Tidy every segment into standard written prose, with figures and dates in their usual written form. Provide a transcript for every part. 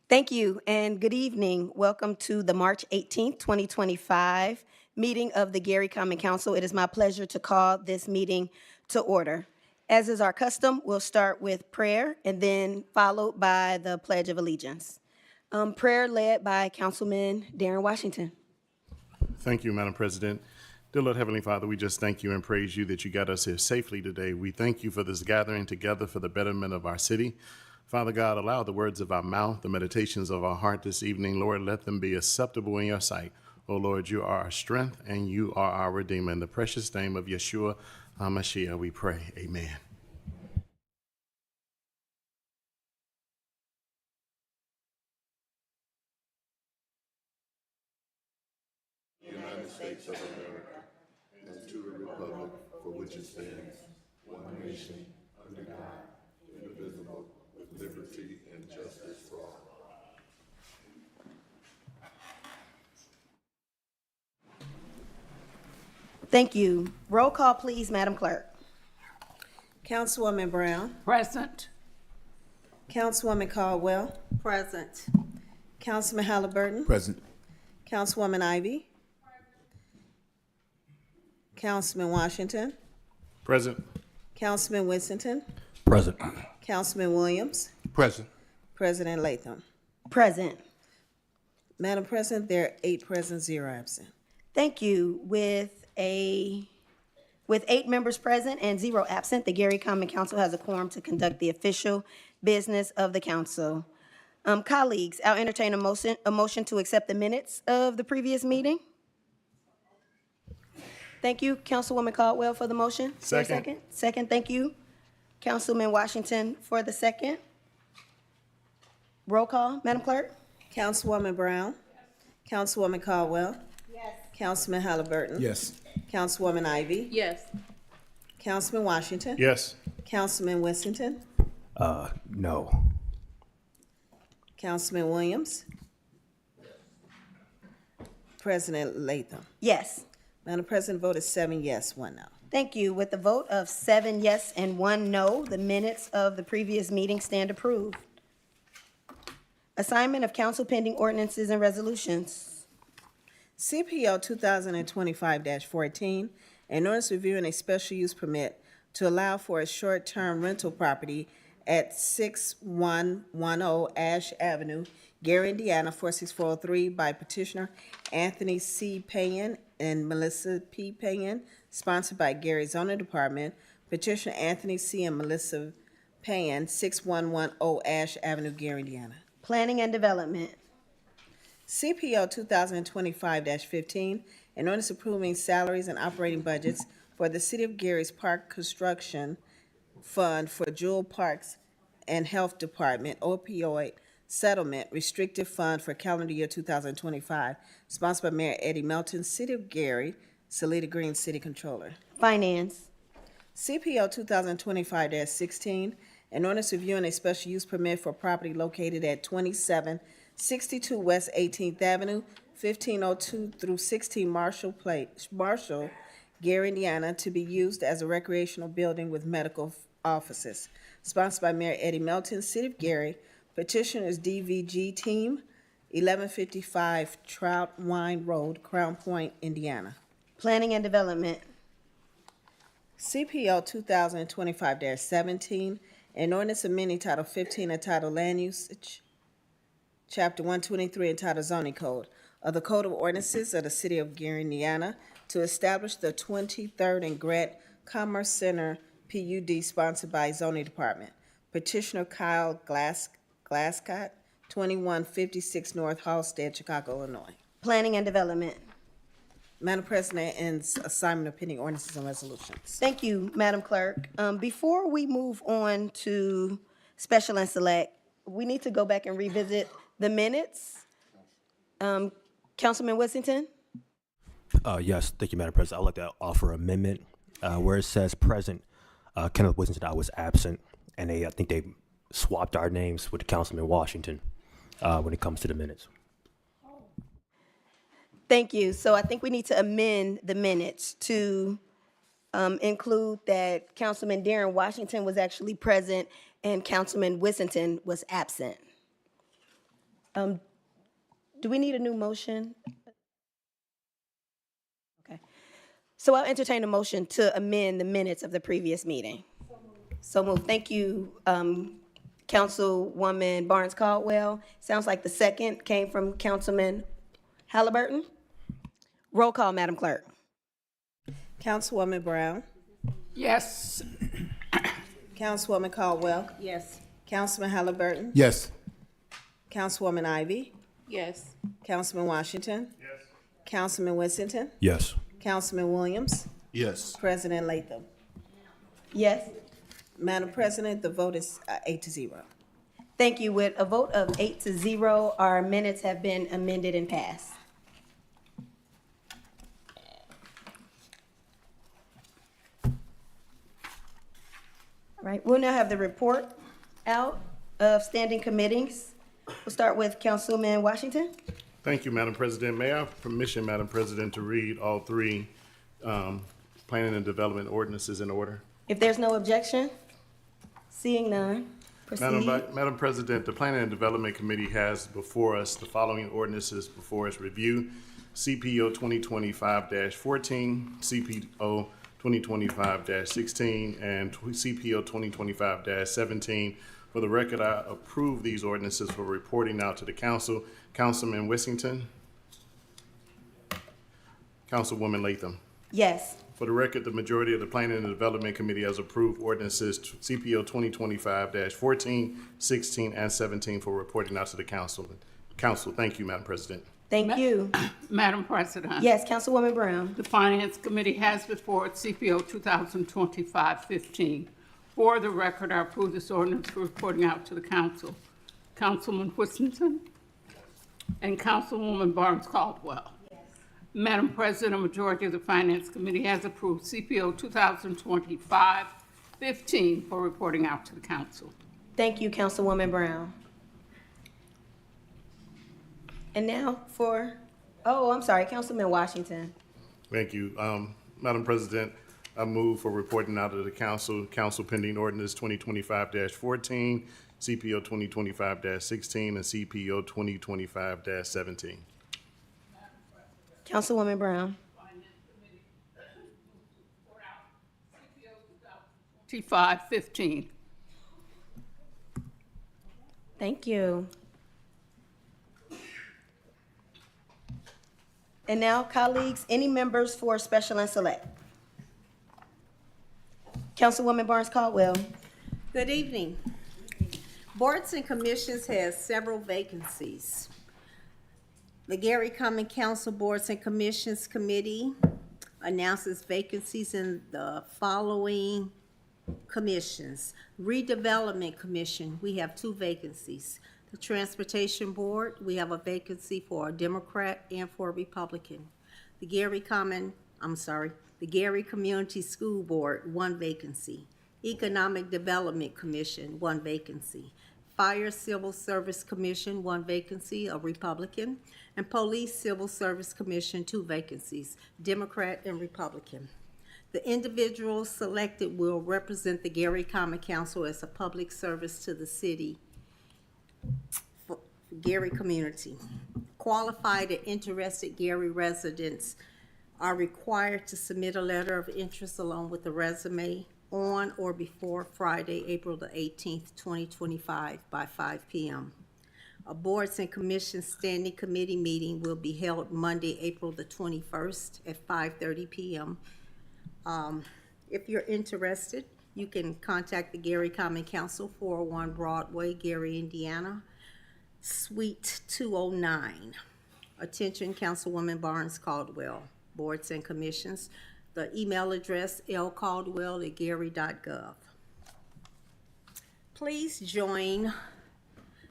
Thank you and good evening. Welcome to the March 18th, 2025 meeting of the Gary Common Council. It is my pleasure to call this meeting to order. As is our custom, we'll start with prayer and then followed by the Pledge of Allegiance. Prayer led by Councilman Darren Washington. Thank you, Madam President. Dear Lord Heavenly Father, we just thank you and praise you that you got us here safely today. We thank you for this gathering together for the betterment of our city. Father God, allow the words of our mouth, the meditations of our heart this evening, Lord, let them be acceptable in your sight. Oh Lord, you are our strength and you are our Redeemer. In the precious name of Yeshua HaMashiach, we pray. Amen. United States of America, and to the republic for which it stands, one nation, under God, indivisible, with liberty and justice for all. Thank you. Roll call, please, Madam Clerk. Councilwoman Brown. Present. Councilwoman Caldwell. Present. Councilman Halliburton. Present. Councilwoman Ivy. Councilman Washington. Present. Councilman Winston. Present. Councilman Williams. Present. President Latham. Present. Madam President, there are 8 present, 0 absent. Thank you. With 8 members present and 0 absent, the Gary Common Council has a quorum to conduct the official business of the council. Colleagues, I'll entertain a motion to accept the minutes of the previous meeting. Thank you, Councilwoman Caldwell, for the motion. Second. Second, thank you. Councilman Washington for the second. Roll call, Madam Clerk. Councilwoman Brown. Councilwoman Caldwell. Yes. Councilman Halliburton. Yes. Councilwoman Ivy. Yes. Councilman Washington. Yes. Councilman Winston. No. Councilman Williams. President Latham. Yes. Madam President, vote is 7 yes, 1 no. Thank you. With the vote of 7 yes and 1 no, the minutes of the previous meeting stand approved. Assignment of council pending ordinances and resolutions. CPO 2025-14, an ordinance reviewing a special use permit to allow for a short-term rental property at 6110 Ash Avenue, Gary, Indiana, 46403 by petitioner Anthony C. Payan and Melissa P. Payan, sponsored by Gary Zoning Department. Petitioner Anthony C. and Melissa Payan, 6110 Ash Avenue, Gary, Indiana. Planning and Development. CPO 2025-15, an ordinance approving salaries and operating budgets for the City of Gary's Park Construction Fund for Jewel Parks and Health Department opioid settlement restricted fund for calendar year 2025, sponsored by Mayor Eddie Melton, City of Gary, Salida Green, City Controller. Finance. CPO 2025-16, an ordinance reviewing a special use permit for property located at 2762 West 18th Avenue, 1502 through 16 Marshall, Gary, Indiana, to be used as a recreational building with medical offices. Sponsored by Mayor Eddie Melton, City of Gary. Petitioners DVG Team, 1155 Trout Wine Road, Crown Point, Indiana. Planning and Development. CPL 2025-17, an ordinance amending Title 15 entitled Land Usage, Chapter 123 entitled Zoning Code of the Code of Ordinances of the City of Gary, Indiana, to establish the 23rd and Grant Commerce Center PUD, sponsored by Zoning Department. Petitioner Kyle Glasscott, 2156 North Halsted, Chicago, Illinois. Planning and Development. Madam President, ends assignment of pending ordinances and resolutions. Thank you, Madam Clerk. Before we move on to special and select, we need to go back and revisit the minutes. Councilman Whittington? Yes, thank you, Madam President. I'd like to offer an amendment where it says present, Kenneth Whittington, I was absent, and I think they swapped our names with Councilman Washington when it comes to the minutes. Thank you. So I think we need to amend the minutes to include that Councilman Darren Washington was actually present and Councilman Whittington was absent. Do we need a new motion? Okay. So I'll entertain a motion to amend the minutes of the previous meeting. So moved. Thank you, Councilwoman Barnes Caldwell. Sounds like the second came from Councilman Halliburton. Roll call, Madam Clerk. Councilwoman Brown, Yes. Councilwoman Caldwell, Yes. Councilman Halliburton, Yes. Councilwoman Ivy, Yes. Councilman Washington, Councilman Whittington, Yes. Councilman Williams, Yes. President Latham. Yes. Madam President, the vote is 8-0. Thank you. With a vote of 8-0, our minutes have been amended and passed. All right, we'll now have the report out of standing committees. We'll start with Councilman Washington. Thank you, Madam President. May I have permission, Madam President, to read all three planning and development ordinances in order? If there's no objection, seeing none, proceed. Madam President, the Planning and Development Committee has before us the following ordinances before its review: CPO 2025-14, CPO 2025-16, and CPO 2025-17. For the record, I approve these ordinances for reporting out to the council. Councilman Whittington. Councilwoman Latham. Yes. For the record, the majority of the Planning and Development Committee has approved ordinances CPO 2025-14, 16, and 17 for reporting out to the council. Council, thank you, Madam President. Thank you. Madam President. Yes, Councilwoman Brown. The Finance Committee has before it CPO 2025-15. For the record, I approve this ordinance for reporting out to the council. Councilman Whittington and Councilwoman Barnes Caldwell. Yes. Madam President, a majority of the Finance Committee has approved CPO 2025-15 for reporting out to the council. Thank you, Councilwoman Brown. And now for, I'm sorry, Councilman Washington. Thank you. Madam President, I move for reporting out to the council pending ordinance 2025-14, CPO 2025-16, and CPO 2025-17. Councilwoman Brown. 25-15. Thank you. And now, colleagues, any members for special and select? Councilwoman Barnes Caldwell. Good evening. Boards and commissions has several vacancies. The Gary Common Council Boards and Commissions Committee announces vacancies in the following commissions. Redevelopment Commission, we have 2 vacancies. The Transportation Board, we have a vacancy for a Democrat and for a Republican. The Gary Community School Board, 1 vacancy. Economic Development Commission, 1 vacancy. Fire Civil Service Commission, 1 vacancy, a Republican. And Police Civil Service Commission, 2 vacancies, Democrat and Republican. The individuals selected will represent the Gary Common Council as a public service to the city, for Gary community. Qualified and interested Gary residents are required to submit a letter of interest along with a resume on or before Friday, April the 18th, 2025 by 5 p.m. A Boards and Commissions Standing Committee meeting will be held Monday, April the 21st at 5:30 p.m. If you're interested, you can contact the Gary Common Council, 401 Broadway, Gary, Indiana, Suite 209. Attention, Councilwoman Barnes Caldwell, Boards and Commissions. The email address, lcaldwell@gary.gov. Please join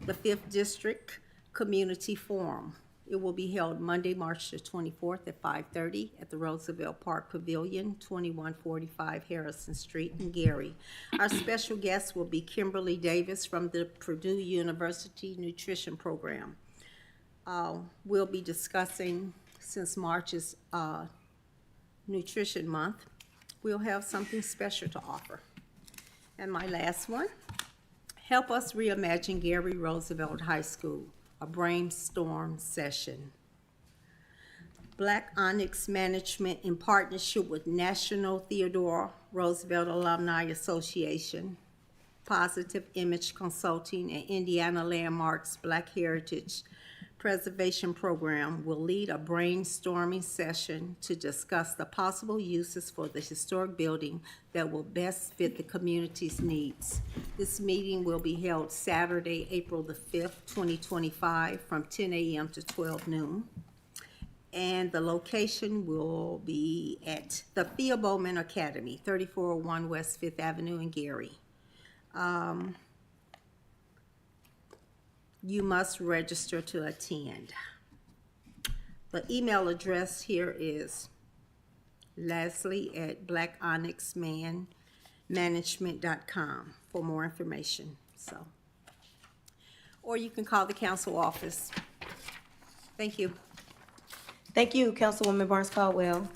the 5th District Community Forum. It will be held Monday, March the 24th at 5:30 at the Roosevelt Park Pavilion, 2145 Harrison Street in Gary. Our special guest will be Kimberly Davis from the Purdue University Nutrition Program. We'll be discussing, since March is Nutrition Month, we'll have something special to offer. And my last one, help us reimagine Gary Roosevelt High School. a brainstorm session. Black Onyx Management in partnership with National Theodore Roosevelt Alumni Association, Positive Image Consulting, and Indiana Landmarks Black Heritage Preservation Program will lead a brainstorming session to discuss the possible uses for the historic building that will best fit the community's needs. This meeting will be held Saturday, April the 5th, 2025, from 10 a.m. to 12 noon. And the location will be at the Thea Bowman Academy, 3401 West Fifth Avenue in Gary. You must register to attend. The email address here is leslie@blackonyxmanmanagement.com for more information. Or you can call the council office. Thank you. Thank you, Councilwoman Barnes Caldwell.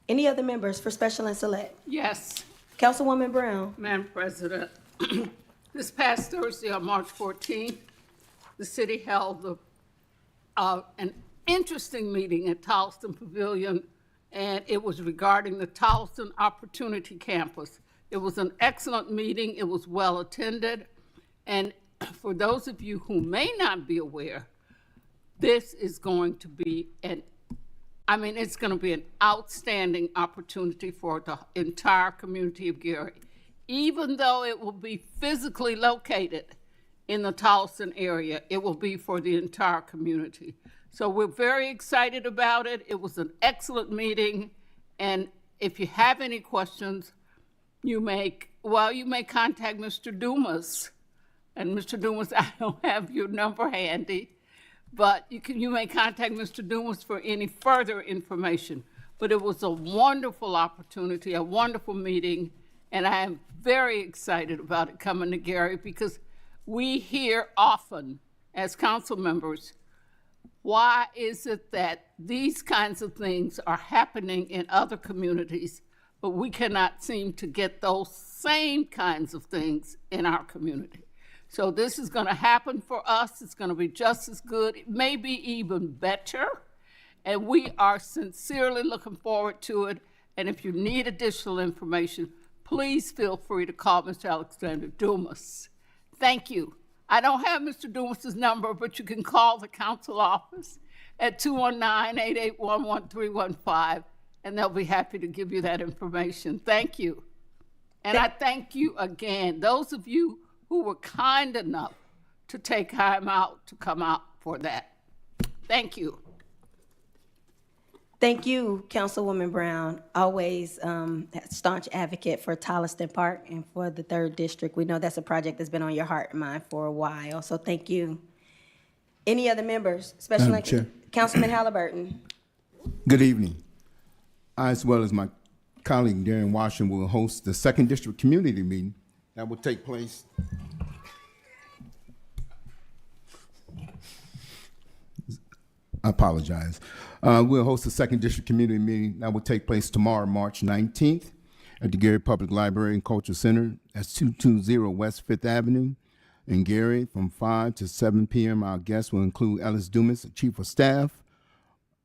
Any other members for special and select? Yes, Councilwoman Brown. Madam President. This past Thursday, on March 14th, the city held an interesting meeting at Towson Pavilion, and it was regarding the Towson Opportunity Campus. It was an excellent meeting. It was well attended. And for those of you who may not be aware, this is going to be it's going to be an outstanding opportunity for the entire community of Gary. Even though it will be physically located in the Towson area, it will be for the entire community. So we're very excited about it. It was an excellent meeting. And if you have any questions, you may contact Mr. Dumas. And Mr. Dumas, I don't have your number handy, but you may contact Mr. Dumas for any further information. But it was a wonderful opportunity, a wonderful meeting, and I am very excited about it coming to Gary, because we hear often as council members, why is it that these kinds of things are happening in other communities, but we cannot seem to get those same kinds of things in our community? So this is going to happen for us. It's going to be just as good. It may be even better. And we are sincerely looking forward to it. And if you need additional information, please feel free to call Mr. Alexander Dumas. Thank you. I don't have Mr. Dumas's number, but you can call the council office at 219-881-1315, and they'll be happy to give you that information. Thank you. And I thank you again, those of you who were kind enough to take time out to come out for that. Thank you. Thank you, Councilwoman Brown, always a staunch advocate for Tolliston Park and for the 3rd District. We know that's a project that's been on your heart and mind for a while, so thank you. Any other members? Madam Chair. Councilman Halliburton. Good evening. I, as well as my colleague Darren Washington, will host the 2nd District Community Meeting that will take place I apologize. We'll host the 2nd District Community Meeting that will take place tomorrow, March 19th, at the Gary Public Library and Culture Center. That's 220 West 5th Avenue in Gary from 5 to 7 p.m. Our guests will include Ellis Dumas, Chief of Staff,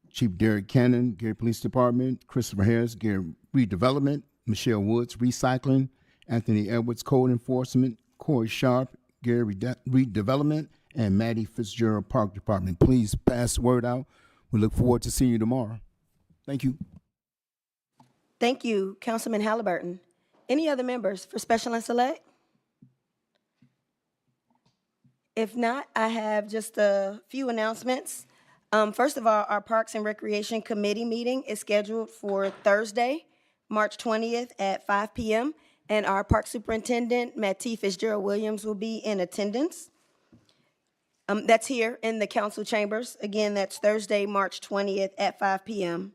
Chief Derek Cannon, Gary Police Department, Christopher Harris, Gary Redevelopment, Michelle Woods, Recycling, Anthony Edwards, Code Enforcement, Corey Sharp, Gary Redevelopment, and Maddie Fitzgerald, Park Department. Please pass the word out. We look forward to seeing you tomorrow. Thank you. Thank you, Councilman Halliburton. Any other members for special and select? If not, I have just a few announcements. First of all, our Parks and Recreation Committee meeting is scheduled for Thursday, March 20th at 5 p.m., and our Park Superintendent, Mattie Fitzgerald Williams, will be in attendance. That's here in the council chambers. Again, that's Thursday, March 20th at 5 p.m.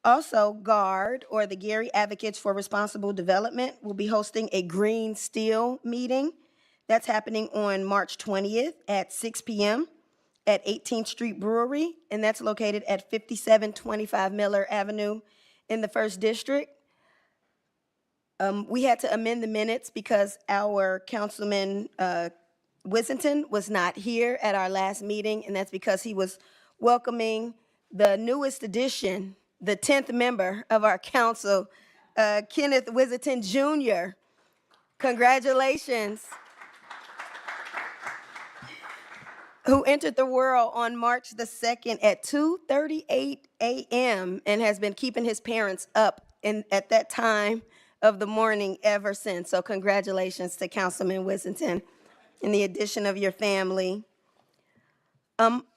Also, GARD, or the Gary Advocates for Responsible Development, will be hosting a Green Steel meeting. That's happening on March 20th at 6 p.m. at 18th Street Brewery, and that's located at 5725 Miller Avenue in the 1st District. We had to amend the minutes because our councilman, Wissington was not here at our last meeting, and that's because he was welcoming the newest addition, the 10th member of our council, Kenneth Wissington Jr. Congratulations. Who entered the world on March the 2nd at 2:38 a.m. and has been keeping his parents up at that time of the morning ever since. So congratulations to Councilman Wissington and the addition of your family.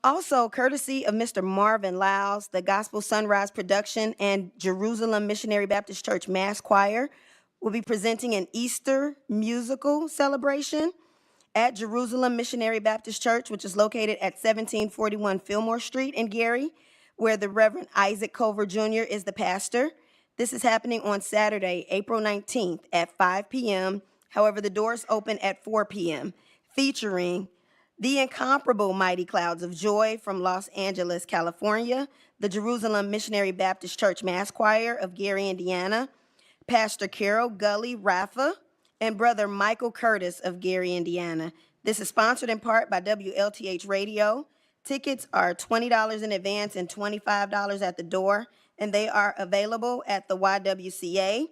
Also, courtesy of Mr. Marvin Lyles, the Gospel Sunrise Production and Jerusalem Missionary Baptist Church Mass Choir will be presenting an Easter musical celebration at Jerusalem Missionary Baptist Church, which is located at 1741 Fillmore Street in Gary, where the Reverend Isaac Culver Jr. is the pastor. This is happening on Saturday, April 19th at 5 p.m. However, the doors open at 4 p.m., featuring the incomparable Mighty Clouds of Joy from Los Angeles, California, the Jerusalem Missionary Baptist Church Mass Choir of Gary, Indiana, Pastor Carol Gully Rafa, and Brother Michael Curtis of Gary, Indiana. This is sponsored in part by WLTH Radio. Tickets are $20 in advance and $25 at the door, and they are available at the YWCA,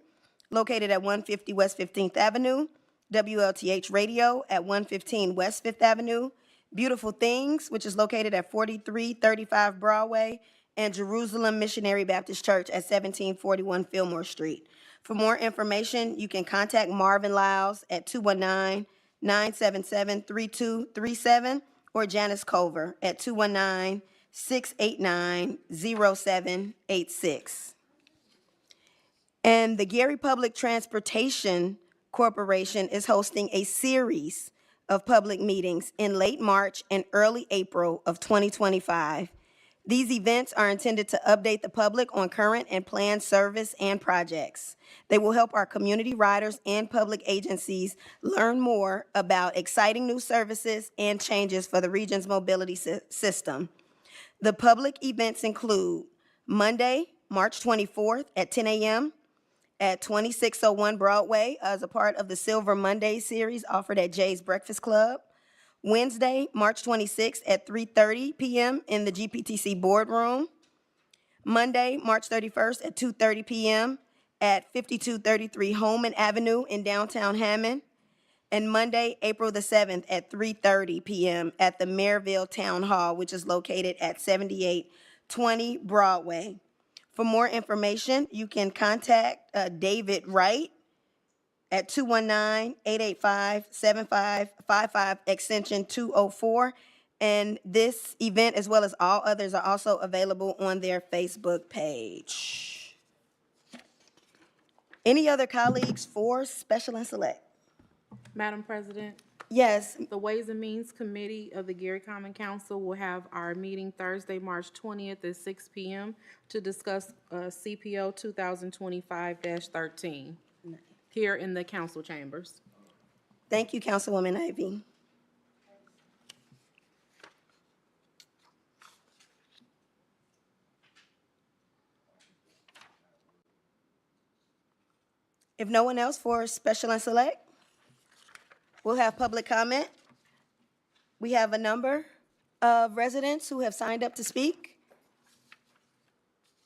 located at 150 West 15th Avenue, WLTH Radio at 115 West 5th Avenue, Beautiful Things, which is located at 4335 Broadway, and Jerusalem Missionary Baptist Church at 1741 Fillmore Street. For more information, you can contact Marvin Lyles at 219-977-3237 or Janice Culver at 219-689-0786. And the Gary Public Transportation Corporation is hosting a series of public meetings in late March and early April of 2025. These events are intended to update the public on current and planned service and projects. They will help our community riders and public agencies learn more about exciting new services and changes for the region's mobility system. The public events include Monday, March 24th at 10 a.m. at 2601 Broadway as a part of the Silver Monday series offered at Jay's Breakfast Club. Wednesday, March 26th at 3:30 p.m. in the GPTC boardroom. Monday, March 31st at 2:30 p.m. at 5233 Holman Avenue in downtown Hammond. And Monday, April the 7th at 3:30 p.m. at the Maryville Town Hall, which is located at 7820 Broadway. For more information, you can contact David Wright at 219-885-7555, extension 204. And this event, as well as all others, are also available on their Facebook page. Any other colleagues for Special and Select? Madam President, Yes, the Ways and Means Committee of the Gary Common Council will have our meeting Thursday, March 20th at 6 p.m. to discuss CPO 2025-13 here in the council chambers. thank you, Councilwoman Ivy. If no one else for Special and Select, we'll have public comment. We have a number of residents who have signed up to speak.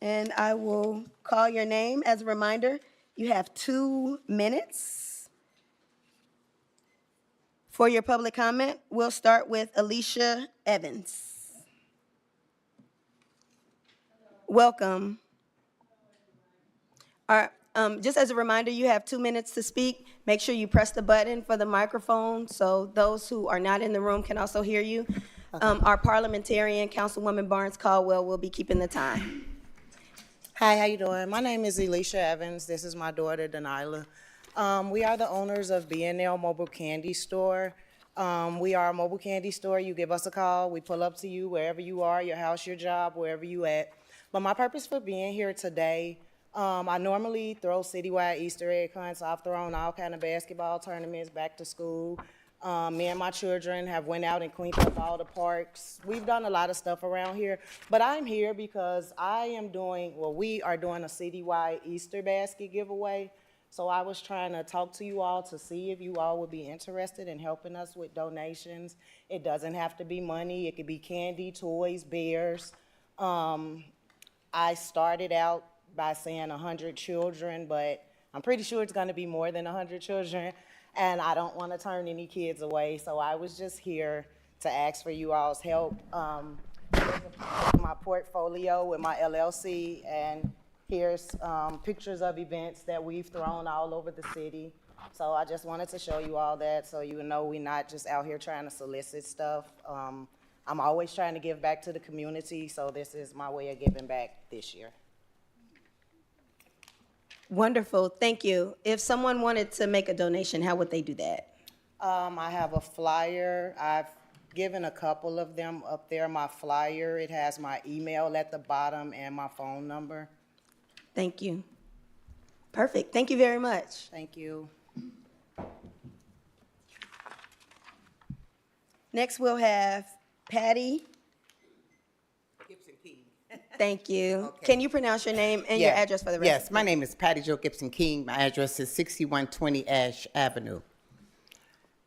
And I will call your name. As a reminder, you have 2 minutes for your public comment. We'll start with Alicia Evans. Welcome. All right. Just as a reminder, you have 2 minutes to speak. Make sure you press the button for the microphone so those who are not in the room can also hear you. Our parliamentarian, Councilwoman Barnes Caldwell, will be keeping the time. Hi, how you doing? My name is Elisha Evans. This is my daughter, Denila. We are the owners of B&L Mobile Candy Store. We are a mobile candy store. You give us a call. We pull up to you wherever you are, your house, your job, wherever you at. But my purpose for being here today, I normally throw citywide Easter egg hunts. I've thrown all kind of basketball tournaments, back to school. Me and my children have went out and cleaned up all the parks. We've done a lot of stuff around here, but I'm here because we are doing a citywide Easter basket giveaway. So I was trying to talk to you all to see if you all would be interested in helping us with donations. It doesn't have to be money. It could be candy, toys, bears. I started out by saying 100 children, but I'm pretty sure it's gonna be more than 100 children, and I don't wanna turn any kids away, so I was just here to ask for you all's help. Here's my portfolio with my LLC, and here's pictures of events that we've thrown all over the city. So I just wanted to show you all that, so you know we're not just out here trying to solicit stuff. I'm always trying to give back to the community, so this is my way of giving back this year. Wonderful, thank you. If someone wanted to make a donation, how would they do that? I have a flyer. I've given a couple of them up there, my flyer. It has my email at the bottom and my phone number. Thank you. Perfect, thank you very much. Thank you. Next, we'll have Patty. Gibson King. Thank you. Okay. Can you pronounce your name and your address for the rest? Yes, my name is Patty Jo Gibson King. My address is 6120 Ash Avenue.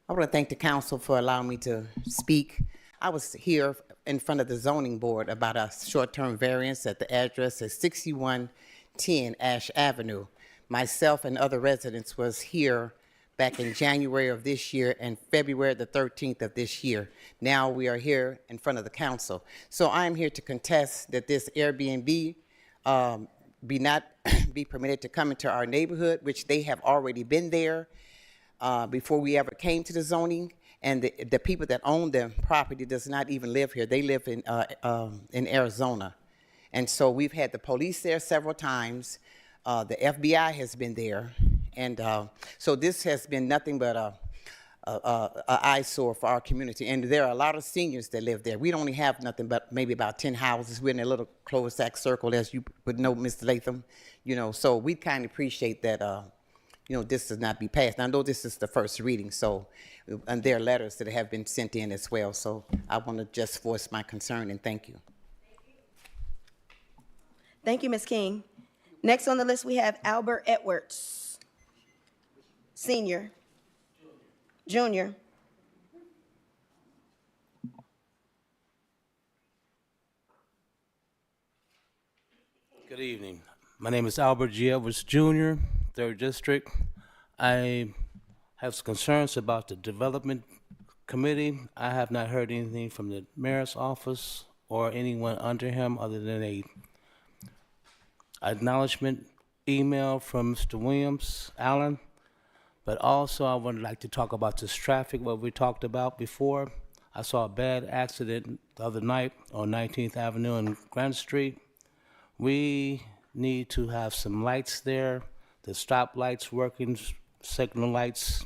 I want to thank the council for allowing me to speak. I was here in front of the zoning board about a short-term variance at the address is 6110 Ash Avenue. Myself and other residents was here back in January of this year and February the 13th of this year. Now we are here in front of the council. So I'm here to contest that this Airbnb be not be permitted to come into our neighborhood, which they have already been there before we ever came to the zoning. And the people that own the property does not even live here. They live in Arizona. And so we've had the police there several times. The FBI has been there. And so this has been nothing but a eyesore for our community. And there are a lot of seniors that live there. We don't only have nothing but maybe about 10 houses. We're in a little cul-de-sac circle, as you would know, Mr. Latham. You know, so we kind of appreciate that, you know, this does not be passed. I know this is the first reading, so, and there are letters that have been sent in as well. So I want to just voice my concern and thank you. Thank you, Ms. King. Next on the list, we have Albert Edwards, Senior. Junior. Good evening. My name is Albert G. Edwards Jr., 3rd District. I have some concerns about the Development Committee. I have not heard anything from the mayor's office or anyone under him other than a acknowledgement email from Mr. Williams, Allen. But also I would like to talk about this traffic, what we talked about before. I saw a bad accident the other night on 19th Avenue and Grand Street. We need to have some lights there, the stop lights working, signal lights,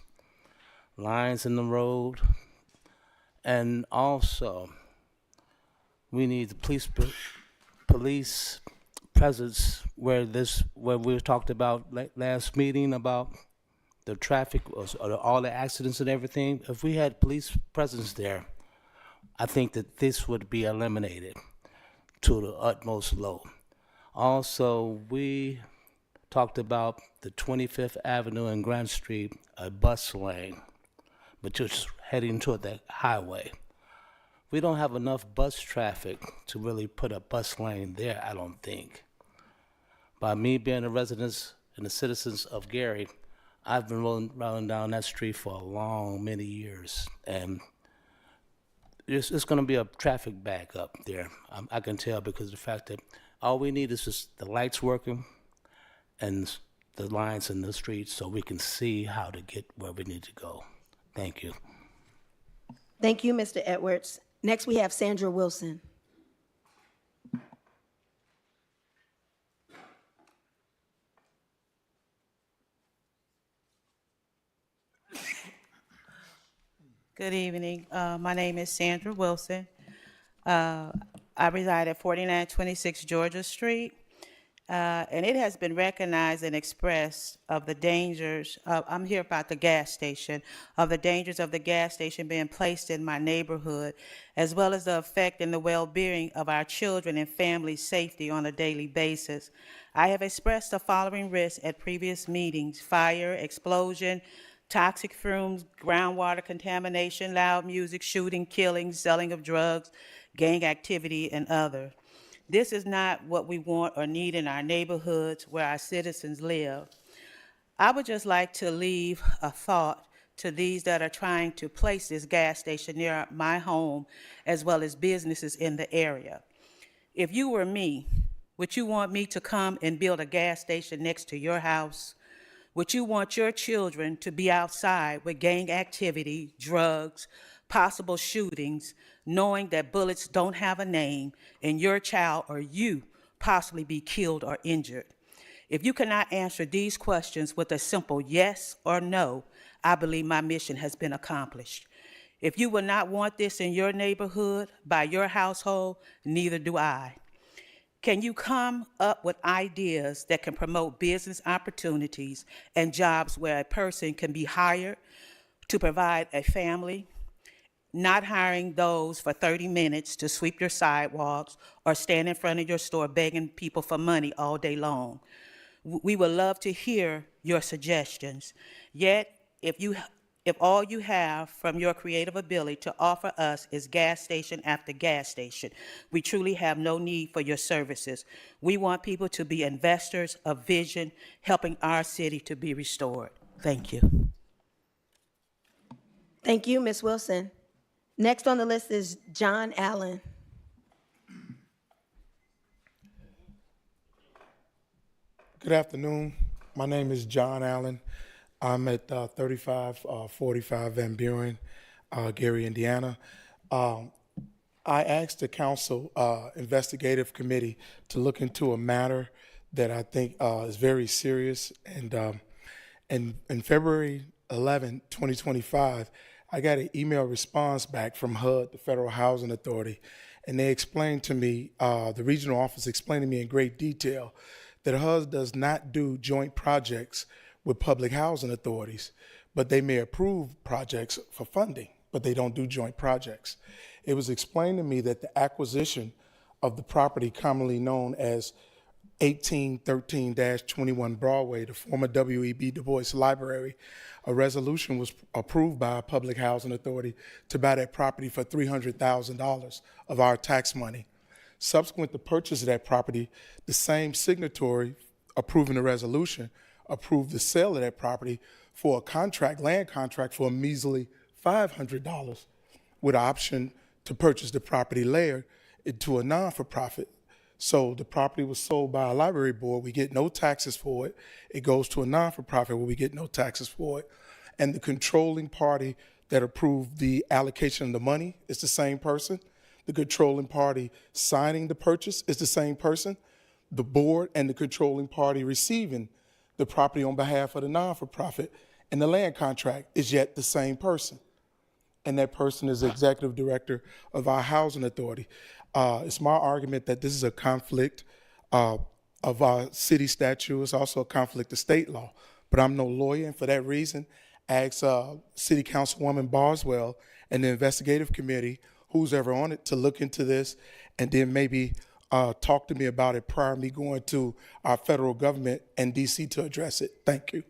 lines in the road. And also, we need the police presence where we talked about last meeting about the traffic, or all the accidents and everything. If we had police presence there, I think that this would be eliminated to the utmost low. Also, we talked about the 25th Avenue and Grand Street, a bus lane, but just heading toward the highway. We don't have enough bus traffic to really put a bus lane there, I don't think. By me being a resident and the citizens of Gary, I've been rolling down that street for many years, and it's going to be a traffic backup there. I can tell because of the fact that all we need is just the lights working and the lines in the streets so we can see how to get where we need to go. Thank you. Thank you, Mr. Edwards. Next, we have Sandra Wilson. Good evening. My name is Sandra Wilson. I reside at 4926 Georgia Street. And it has been recognized and expressed of the dangers, I'm here about the gas station, of the dangers of the gas station being placed in my neighborhood, as well as the effect and the well-being of our children and family safety on a daily basis. I have expressed the following risks at previous meetings: fire, explosion, toxic fumes, groundwater contamination, loud music, shooting, killing, selling of drugs, gang activity, and others. This is not what we want or need in our neighborhoods where our citizens live. I would just like to leave a thought to these that are trying to place this gas station near my home, as well as businesses in the area. If you were me, would you want me to come and build a gas station next to your house? Would you want your children to be outside with gang activity, drugs, possible shootings, knowing that bullets don't have a name and your child or you possibly be killed or injured? If you cannot answer these questions with a simple yes or no, I believe my mission has been accomplished. If you will not want this in your neighborhood, by your household, neither do I. Can you come up with ideas that can promote business opportunities and jobs where a person can be hired to provide a family, not hiring those for 30 minutes to sweep your sidewalks or stand in front of your store begging people for money all day long? We would love to hear your suggestions. Yet, if all you have from your creative ability to offer us is gas station after gas station, we truly have no need for your services. We want people to be investors of vision, helping our city to be restored. Thank you. Thank you, Ms. Wilson. Next on the list is John Allen. Good afternoon. My name is John Allen. I'm at 3545 Van Buren, Gary, Indiana. I asked the council investigative committee to look into a matter that I think is very serious. And in February 11, 2025, I got an email response back from HUD, the Federal Housing Authority, and they explained to me, the regional office explained to me in great detail that HUD does not do joint projects with public housing authorities, but they may approve projects for funding, but they don't do joint projects. It was explained to me that the acquisition of the property commonly known as 1813-21 Broadway, the former W.E.B. Du Bois Library, a resolution was approved by a public housing authority to buy that property for $300,000 of our tax money. Subsequent to purchase of that property, the same signatory approving the resolution approved the sale of that property for a contract, land contract, for a measly $500 with an option to purchase the property later into a non-for-profit. So the property was sold by a library board. We get no taxes for it. It goes to a non-for-profit where we get no taxes for it. And the controlling party that approved the allocation of the money is the same person. The controlling party signing the purchase is the same person. The board and the controlling party receiving the property on behalf of the non-for-profit and the land contract is yet the same person. And that person is the executive director of our housing authority. It's my argument that this is a conflict of our city statute. It's also a conflict of state law. But I'm no lawyer, and for that reason, I ask City Councilwoman Boswell and the investigative committee, who's ever on it, to look into this and then maybe talk to me about it prior to me going to our federal government and DC to address it. Thank you.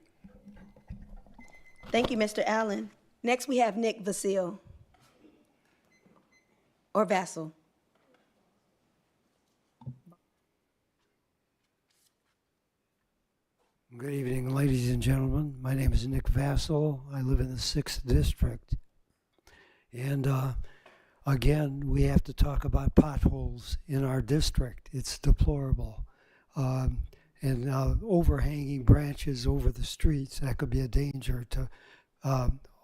Thank you, Mr. Allen. Next, we have Nick Vasile. Or Vassal. Good evening, ladies and gentlemen. My name is Nick Vassal. I live in the 6th District. And again, we have to talk about potholes in our district. It's deplorable. And overhanging branches over the streets, that could be a danger to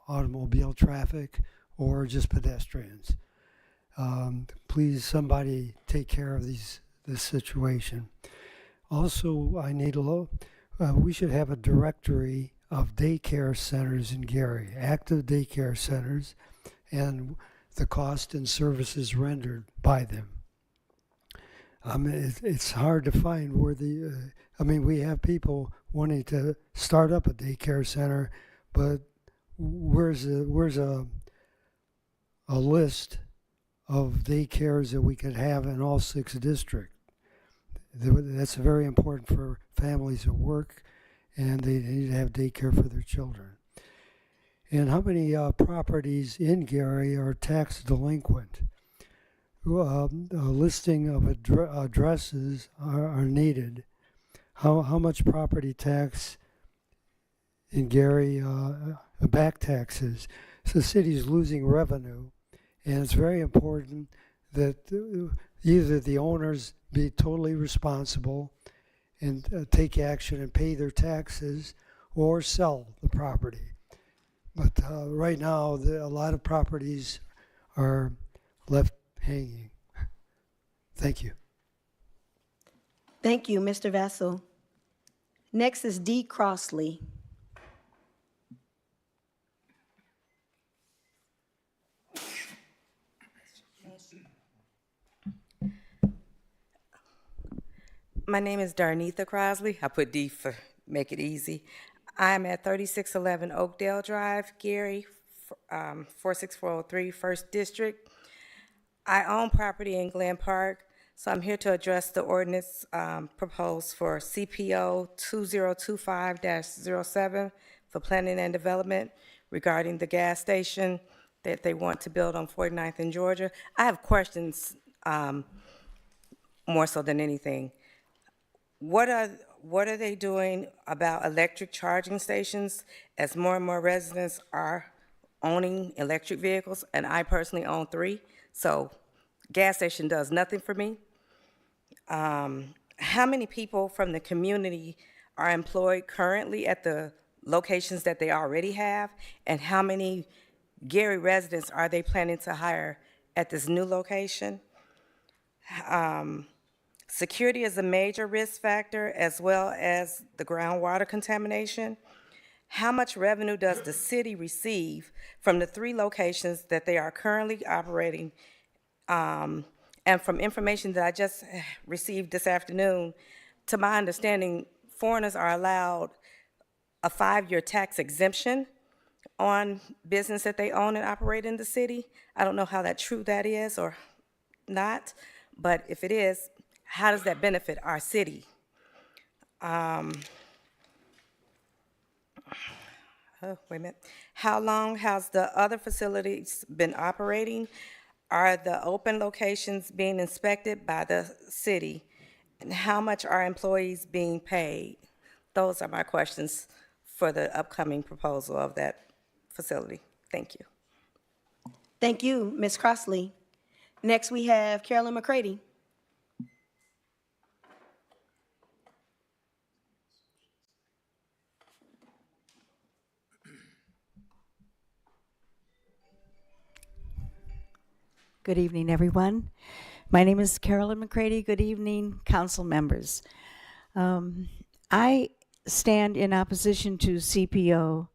automobile traffic or just pedestrians. Please, somebody take care of this situation. Also, I need we should have a directory of daycare centers in Gary, active daycare centers, and the cost and services rendered by them. It's hard to find where we have people wanting to start up a daycare center, but where's a list of daycares that we could have in all 6 districts? That's very important for families at work, and they need to have daycare for their children. And how many properties in Gary are tax delinquent? A listing of addresses are needed. How much property tax in Gary, back taxes? So the city's losing revenue, and it's very important that either the owners be totally responsible and take action and pay their taxes, or sell the property. But right now, a lot of properties are left hanging. Thank you. Thank you, Mr. Vassell. Next is Dee Crossley. My name is Darnitha Crosley. I put D for make it easy. I'm at 3611 Oakdale Drive, Gary, 46403, 1st District. I own property in Glen Park, so I'm here to address the ordinance proposed for CPO 2025-07 for planning and development regarding the gas station that they want to build on 49th and Georgia. I have questions more so than anything. What are they doing about electric charging stations, as more and more residents are owning electric vehicles, and I personally own 3, so gas station does nothing for me. How many people from the community are employed currently at the locations that they already have, and how many Gary residents are they planning to hire at this new location? Security is a major risk factor, as well as the groundwater contamination. How much revenue does the city receive from the 3 locations that they are currently operating? And from information that I just received this afternoon, to my understanding, foreigners are allowed a 5-year tax exemption on business that they own and operate in the city. I don't know how true that is or not, but if it is, how does that benefit our city? Oh, wait a minute. How long has the other facilities been operating? Are the open locations being inspected by the city? And how much are employees being paid? Those are my questions for the upcoming proposal of that facility. Thank you. Thank you, Ms. Crossley. Next, we have Carolyn McCready. Good evening, everyone. My name is Carolyn McCready. Good evening, council members. I stand in opposition to CPO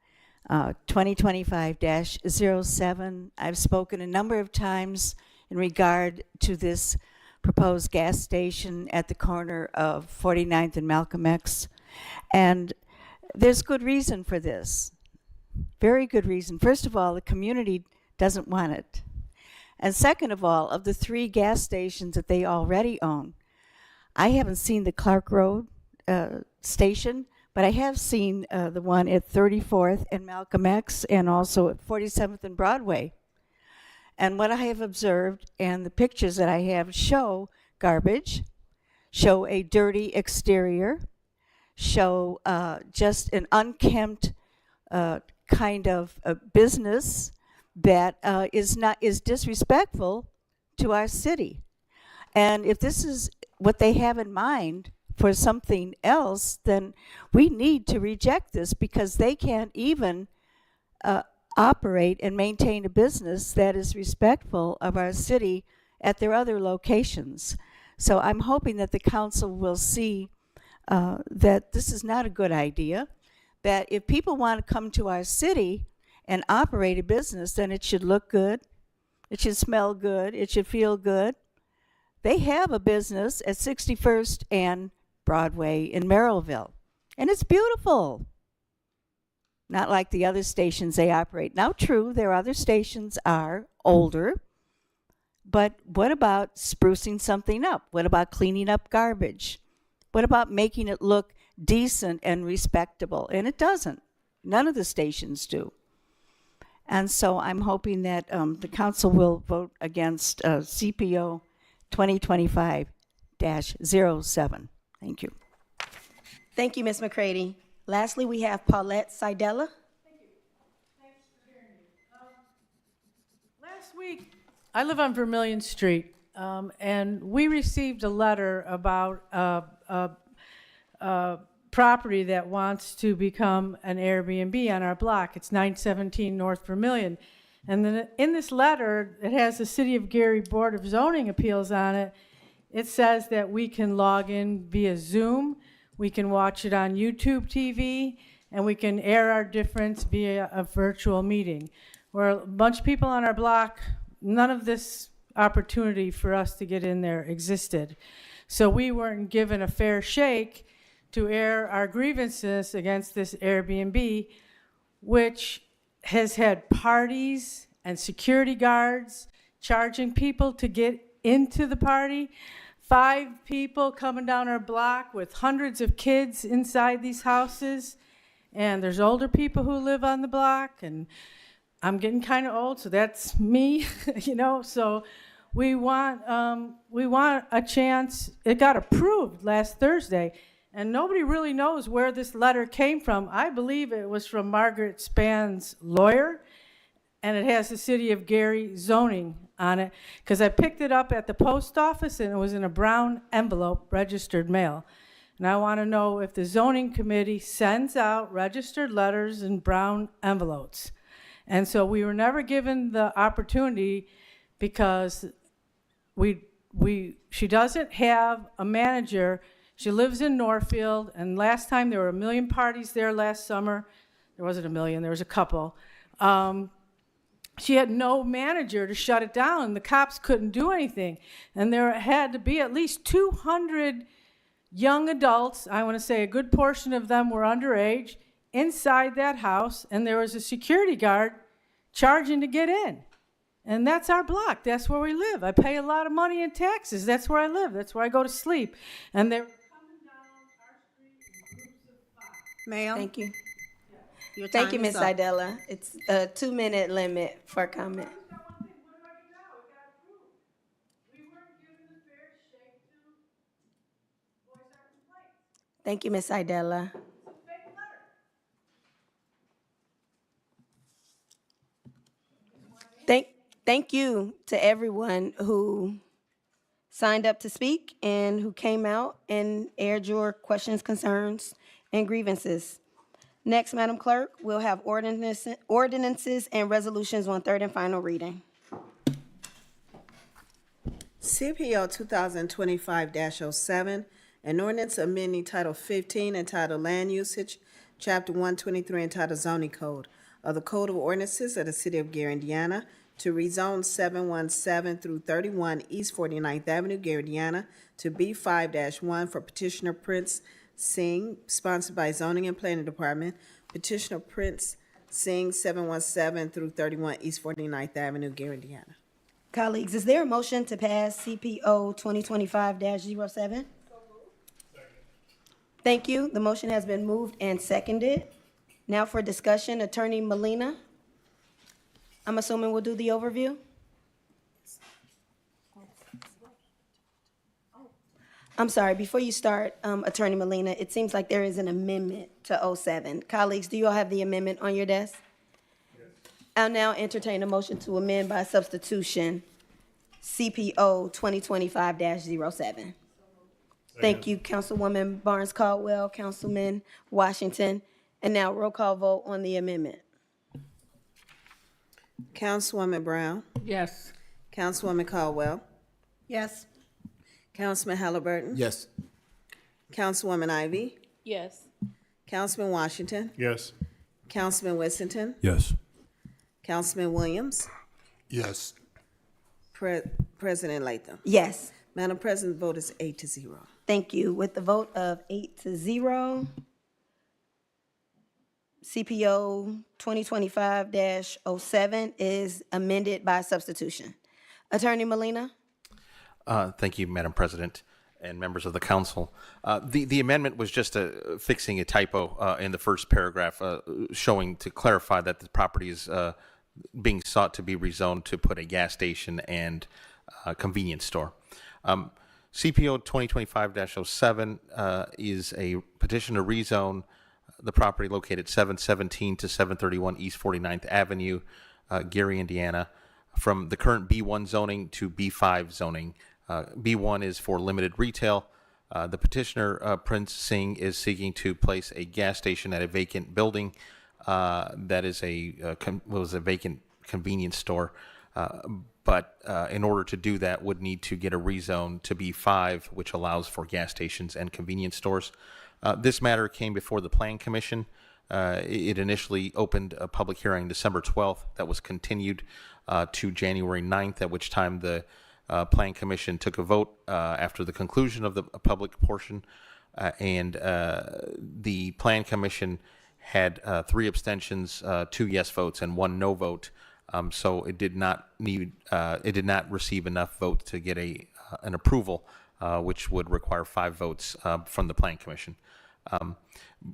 2025-07. I've spoken a number of times in regard to this proposed gas station at the corner of 49th and Malcolm X. And there's good reason for this. Very good reason. First of all, the community doesn't want it. And second of all, of the 3 gas stations that they already own, I haven't seen the Clark Road station, but I have seen the one at 34th and Malcolm X, and also at 47th and Broadway. And what I have observed, and the pictures that I have, show garbage, show a dirty exterior, show just an unkempt kind of business that is disrespectful to our city. And if this is what they have in mind for something else, then we need to reject this, because they can't even operate and maintain a business that is respectful of our city at their other locations. So I'm hoping that the council will see that this is not a good idea, that if people want to come to our city and operate a business, then it should look good, it should smell good, it should feel good. they have a business at 61st and Broadway in Merrillville. And it's beautiful. Not like the other stations they operate. Now, true, their other stations are older, but what about sprucing something up? What about cleaning up garbage? What about making it look decent and respectable? And it doesn't. None of the stations do. And so I'm hoping that the council will vote against CPO 2025-07. Thank you. Thank you, Ms. McCready. Lastly, we have Paulette Seidella. Last week, I live on Vermilion Street, and we received a letter about a property that wants to become an Airbnb on our block. It's 917 North Vermilion. And then in this letter, it has the City of Gary Board of Zoning Appeals on it. It says that we can log in via Zoom, we can watch it on YouTube TV, and we can air our difference via a virtual meeting. We're a bunch of people on our block, none of this opportunity for us to get in there existed. So we weren't given a fair shake to air our grievances against this Airbnb, which has had parties and security guards charging people to get into the party. 5 people coming down our block with hundreds of kids inside these houses. And there's older people who live on the block, and I'm getting kind of old, so that's me, you know. So we want a chance. It got approved last Thursday, and nobody really knows where this letter came from. I believe it was from Margaret Spann's lawyer, and it has the City of Gary zoning on it, because I picked it up at the post office, and it was in a brown envelope, registered mail. And I want to know if the zoning committee sends out registered letters in brown envelopes. And so we were never given the opportunity because she doesn't have a manager. She lives in Northfield, and last time there were 1 million parties there last summer. There wasn't 1 million, there was a couple. She had no manager to shut it down. The cops couldn't do anything. And there had to be at least 200 young adults, I want to say a good portion of them were underage, inside that house, and there was a security guard charging to get in. And that's our block. That's where we live. I pay a lot of money in taxes. That's where I live. That's where I go to sleep. And they're coming down our street in groups of 5. Ma'am? Thank you. Your Thank you, time is Ms. up. Seidella. It's a 2-minute limit for comment. Thank you, Ms. Seidella. Thank you to everyone who signed up to speak and who came out and aired your questions, concerns, and grievances. Next, Madam Clerk, we'll have ordinances and resolutions on third and final reading. CPO 2025-07, an ordinance amending Title 15 entitled Land Usage, Chapter 123 entitled Zoning Code of the Code of Ordinances of the City of Gary, Indiana, to rezone 717 through 31 East 49th Avenue, Gary, Indiana, to B5-1 for petitioner Prince Singh, sponsored by Zoning and Planning Department. Petitioner Prince Singh, 717 through 31 East 49th Avenue, Gary, Indiana. Colleagues, is there a motion to pass CPO 2025-07? Thank you. The motion has been moved and seconded. Now for discussion, Attorney Molina. I'm assuming we'll do the overview? I'm sorry, before you start, Attorney Molina, it seems like there is an amendment to 07. Colleagues, do you all have the amendment on your desk? Yes. I'll now entertain a motion to amend by substitution CPO 2025-07. Thank you, Councilwoman Barnes Caldwell, Councilman Washington. And now roll call vote on the amendment. Councilwoman Brown? Yes. Councilwoman Caldwell? Yes. Councilman Halliburton? Yes. Councilwoman Ivy? Yes. Councilman Washington? Yes. Councilman Whittington? Yes. Councilman Williams? Yes. President Latham? Yes. Madam President, the vote is 8-0. Thank you. With the vote of 8-0, CPO 2025-07 is amended by substitution. Attorney Molina? Thank you, Madam President and members of the council. The amendment was just fixing a typo in the first paragraph, showing to clarify that the property is being sought to be rezoned to put a gas station and convenience store. CPO 2025-07 is a petition to rezone the property located 717 to 731 East 49th Avenue, Gary, Indiana, from the current B1 zoning to B5 zoning. B1 is for limited retail. The petitioner, Prince Singh, is seeking to place a gas station at a vacant building that is was a vacant convenience store. But in order to do that, would need to get a rezone to B5, which allows for gas stations and convenience stores. This matter came before the Plan Commission. It initially opened a public hearing December 12th that was continued to January 9th, at which time the Plan Commission took a vote after the conclusion of the public portion, and the Plan Commission had 3 abstentions, 2 yes votes, and 1 no vote. So it did not receive enough votes to get an approval, which would require 5 votes from the Plan Commission.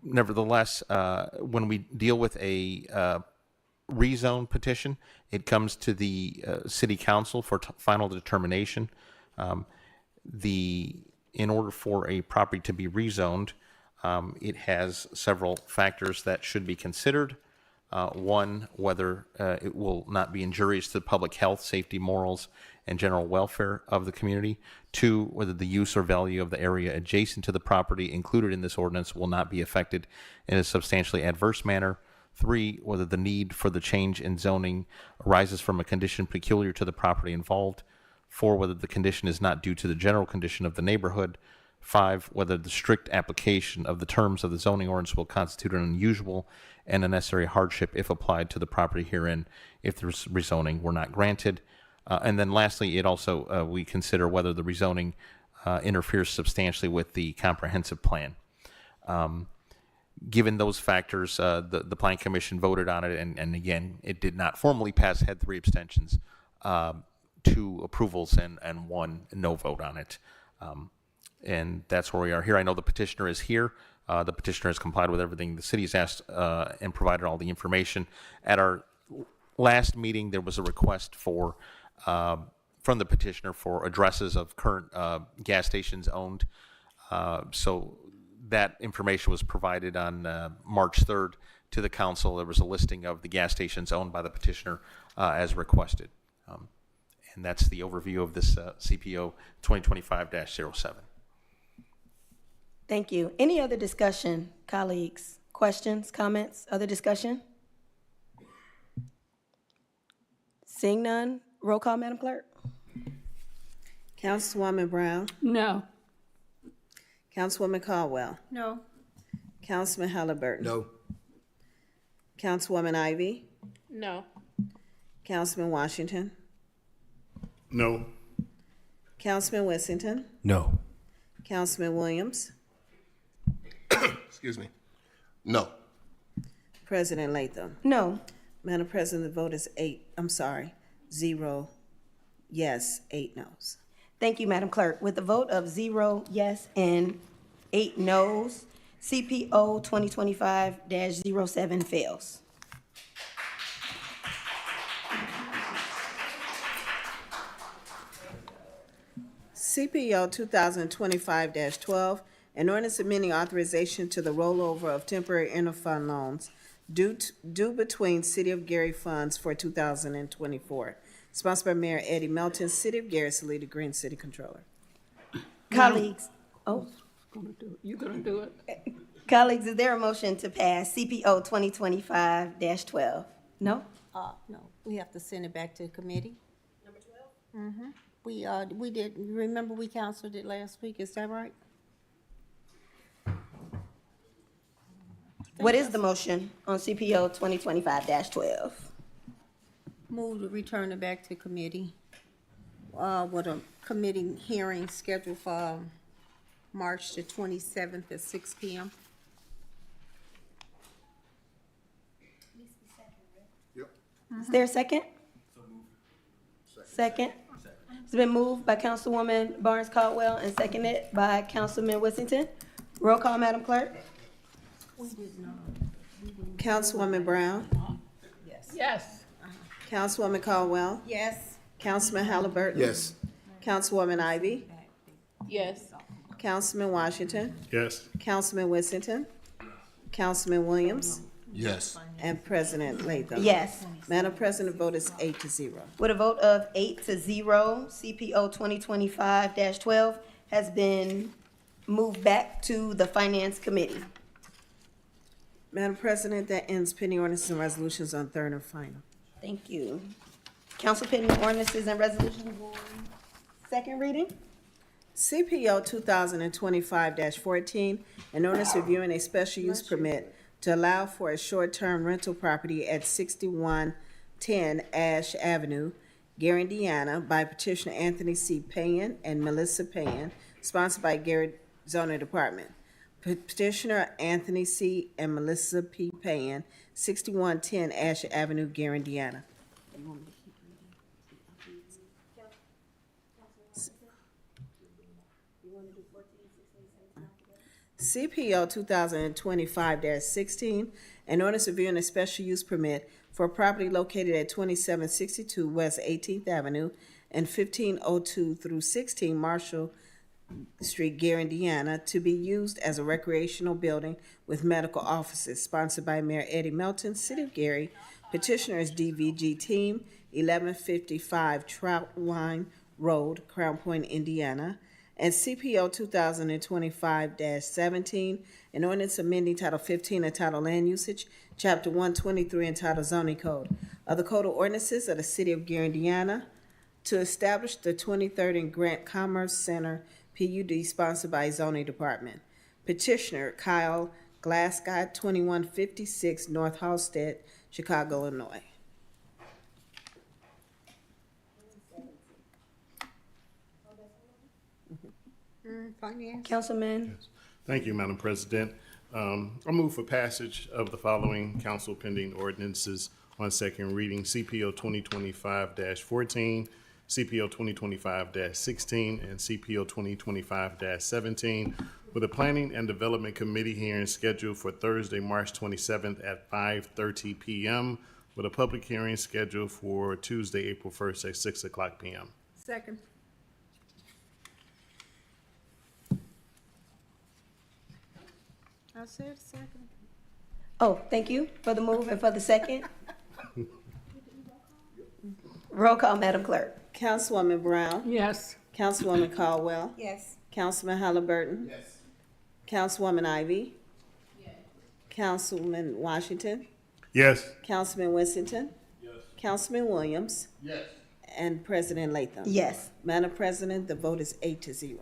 Nevertheless, when we deal with a rezone petition, it comes to the City Council for final determination. In order for a property to be rezoned, it has several factors that should be considered. One, whether it will not be injurious to public health, safety, morals, and general welfare of the community. 2, whether the use or value of the area adjacent to the property included in this ordinance will not be affected in a substantially adverse manner. 3, whether the need for the change in zoning arises from a condition peculiar to the property involved. 4, whether the condition is not due to the general condition of the neighborhood. 5, whether the strict application of the terms of the zoning ordinance will constitute an unusual and unnecessary hardship if applied to the property herein if the rezoning were not granted. And then lastly, it also, we consider whether the rezoning interferes substantially with the comprehensive plan. Given those factors, the Plan Commission voted on it, and again, it did not formally pass, had 3 abstentions, 2 approvals, and 1 no vote on it. And that's where we are here. I know the petitioner is here. The petitioner has complied with everything the city has asked and provided all the information. At our last meeting, there was a request for from the petitioner for addresses of current gas stations owned. So that information was provided on March 3rd to the council. There was a listing of the gas stations owned by the petitioner as requested. And that's the overview of this CPO 2025-07. Thank you. Any other discussion, colleagues? Questions, comments, other discussion? Seeing none, roll call, Madam Clerk. Councilwoman Brown? No. Councilwoman Caldwell? No. Councilman Halliburton? No. Councilwoman Ivy? No. Councilman Washington? No. Councilman Wissington? No. Councilman Williams? Excuse me. No. President Latham? No. Madam President, the vote is 0 yes, 8 noes. Thank you, Madam Clerk. With a vote of 0 yes and 8 noes, CPO 2025-07 fails. CPO 2025-12, an ordinance amending authorization to the rollover of temporary interfund loans due between City of Gary funds for 2024. Sponsored by Mayor Eddie Melton, City of Gary, Salida Green, City Controller. Colleagues, You're gonna do it? colleagues, is there a motion to pass CPO 2025-12? No? No, we have to send it back to committee. Number 12? Mm-hmm. We did, remember we counseled it last week, is that right? What is the motion on CPO 2025-12? Move to return it back to committee. with a committee hearing scheduled for March the 27th at 6 p.m. Is there a second? Second. It's been moved by Councilwoman Barnes Caldwell and seconded by Councilman Whittington. Roll call, Madam Clerk. Councilwoman Brown, Yes. Councilwoman Caldwell, Yes. Councilman Halliburton. Yes. Councilwoman Ivy, Yes. Councilman Washington, Yes. Councilman Whittington, Councilman Williams, Yes. and President Latham. Yes. Madam President, vote is 8-0. With a vote of 8-0, CPO 2025-12 has been moved back to the Finance Committee. Madam President, that ends pending ordinances and resolutions on third and final. Thank you. Council pending ordinances and resolutions on second reading. CPO 2025-14, an ordinance reviewing a special use permit to allow for a short-term rental property at 6110 Ash Avenue, Gary, Indiana, by petitioner Anthony C. Payan and Melissa Payan, sponsored by Gary Zoning Department. Petitioner Anthony C. and Melissa P. Payan, 6110 Ash Avenue, Gary, Indiana. CPO 2025-16, an ordinance reviewing a special use permit for a property located at 2762 West 18th Avenue and 1502 through 16 Marshall Street, Gary, Indiana, to be used as a recreational building with medical offices, sponsored by Mayor Eddie Melton, City of Gary. Petitioner is DVG Team, 1155 Troutline Road, Crown Point, Indiana. And CPO 2025-17, an ordinance amending Title 15 entitled Land Usage, Chapter 123 entitled Zoning Code of the Code of Ordinances of the City of Gary, Indiana, to establish the 23rd and Grant Commerce Center, PUD, sponsored by Zoning Department. Petitioner Kyle Glasgow, 2156 North Halsted, Chicago, Illinois. Finance. Councilman, Thank you, Madam President. I move for passage of the following council pending ordinances on second reading: CPO 2025-14, CPO 2025-16, and CPO 2025-17, with a Planning and Development Committee hearing scheduled for Thursday, March 27th at 5:30 p.m., with a public hearing scheduled for Tuesday, April 1st at 6 o'clock p.m. Second. I said second. oh, thank you for the move and for the second. Roll call, Madam Clerk. Councilwoman Brown, Yes. Councilwoman Caldwell, Yes. Councilman Halliburton. Yes. Councilwoman Ivy. Yes. Councilman Washington. Yes. Councilman Whittington. Yes. Councilman Williams. Yes. And President Latham. Yes. Madam President, the vote is 8-0.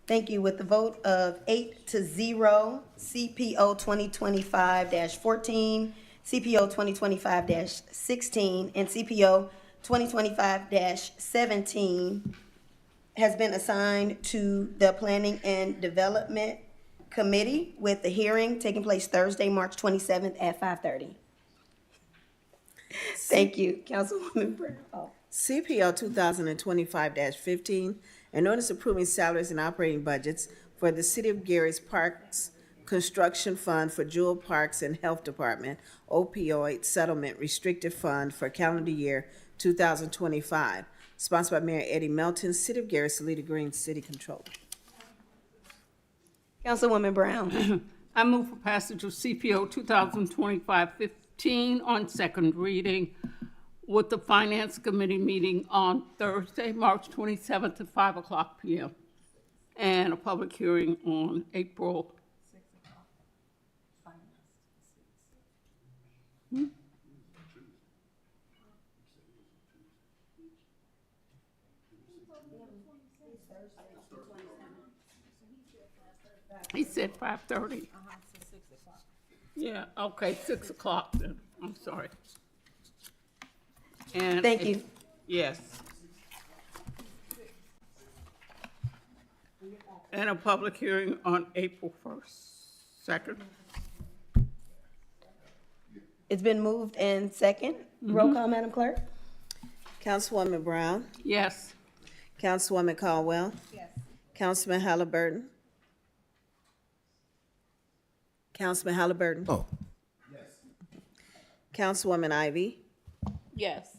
Thank you. With the vote of 8-0, CPO 2025-14, CPO 2025-16, and CPO 2025-17 has been assigned to the Planning and Development Committee, with the hearing taking place Thursday, March 27th at 5:30. Thank you, Councilwoman Brown. Oh. CPO 2025-15, an ordinance approving salaries and operating budgets for the City of Gary's Parks Construction Fund for Jewel Parks and Health Department, opioid settlement restricted fund for calendar year 2025, sponsored by Mayor Eddie Melton, City of Gary, Salida Green, City Controller. Councilwoman Brown. I move for passage of CPO 2025-15 on second reading, with the Finance Committee meeting on Thursday, March 27th at 5 o'clock p.m. and a public hearing on April. He said 5:30. Yeah, okay, 6 o'clock then. I'm sorry. And Thank you. Yes. and a public hearing on April 1st. Second. It's been moved and second. Roll call, Madam Clerk. Councilwoman Brown, Yes. Councilwoman Caldwell. Yes. Councilman Halliburton. Councilman Halliburton. Oh. Councilwoman Ivy. Yes.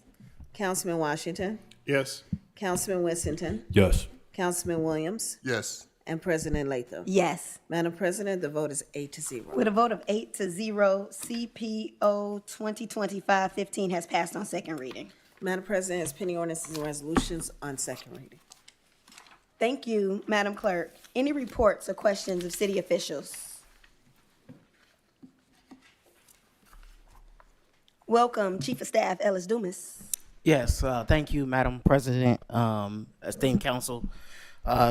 Councilman Washington. Yes. Councilman Whittington. Yes. Councilman Williams. Yes. And President Latham. Yes. Madam President, the vote is 8-0. With a vote of 8-0, CPO 2025-15 has passed on second reading. Madam President, has pending ordinances and resolutions on second reading. Thank you, Madam Clerk. Any reports or questions of city officials? Welcome, Chief of Staff Ellis Dumas. Yes, thank you, Madam President, esteemed council.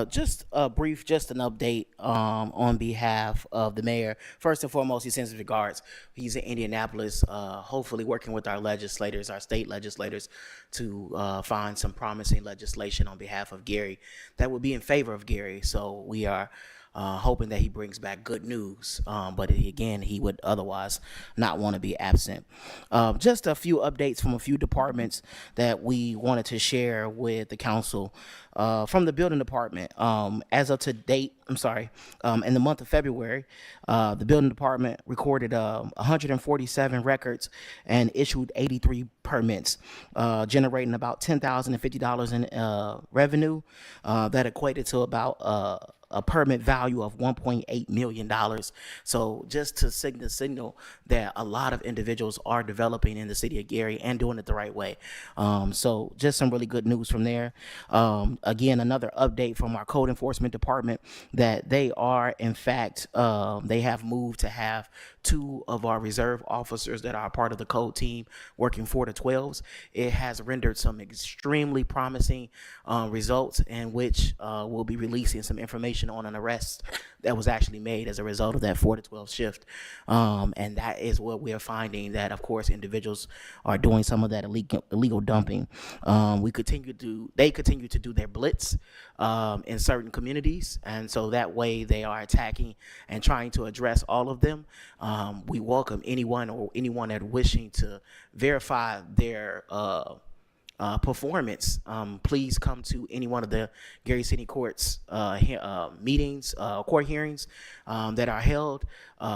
Just a brief, just an update on behalf of the mayor. First and foremost, he sends his regards. He's in Indianapolis, hopefully working with our legislators, our state legislators, to find some promising legislation on behalf of Gary that would be in favor of Gary. So we are hoping that he brings back good news, but again, he would otherwise not want to be absent. Just a few updates from a few departments that we wanted to share with the council. From the building department, as of to date, in the month of February, the building department recorded 147 records and issued 83 permits, generating about $10,050 in revenue. That equated to about a permit value of $1.8 million. So just to signal that a lot of individuals are developing in the city of Gary and doing it the right way. So just some really good news from there. Again, another update from our code enforcement department that they are, in fact, they have moved to have 2 of our reserve officers that are part of the code team working 4 to 12s. It has rendered some extremely promising results, in which we'll be releasing some information on an arrest that was actually made as a result of that 4 to 12 shift. And that is what we are finding, that of course individuals are doing some of that illegal dumping. They continue to do their blitz in certain communities, and so that way they are attacking and trying to address all of them. We welcome anyone that wishing to verify their performance. Please come to any one of the Gary City Court's meetings, court hearings that are held.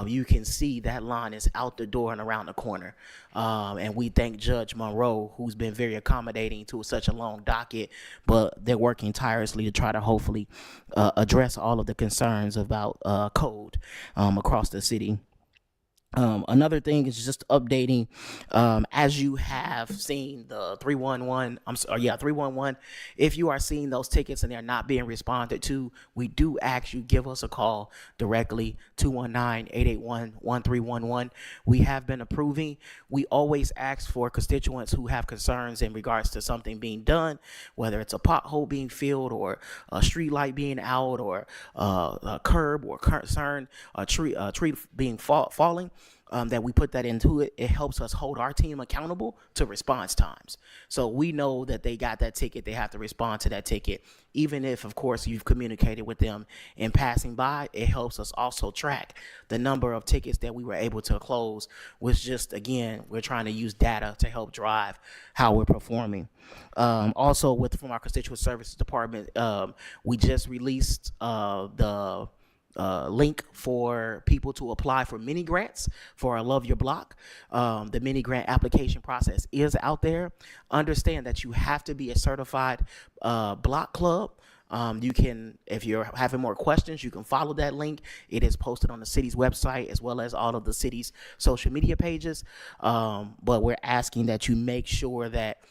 You can see that line is out the door and around the corner. And we thank Judge Monroe, who's been very accommodating to such a long docket, but they're working tirelessly to try to hopefully address all of the concerns about code across the city. Another thing is just updating, as you have seen the 311, if you are seeing those tickets and they're not being responded to, we do ask you give us a call directly, 219-881-1311. We have been approving. We always ask for constituents who have concerns in regards to something being done, whether it's a pothole being filled or a street light being out or a curb or concern, a tree being falling. That we put that into it. It helps us hold our team accountable to response times. So we know that they got that ticket, they have to respond to that ticket. Even if, of course, you've communicated with them in passing by, it helps us also track the number of tickets that we were able to close, which just, again, we're trying to use data to help drive how we're performing. Also, from our constituent services department, we just released the link for people to apply for mini grants for Love Your Block. The mini grant application process is out there. Understand that you have to be a certified block club. You can, if you're having more questions, you can follow that link. It is posted on the city's website as well as all of the city's social media pages. But we're asking that you make sure that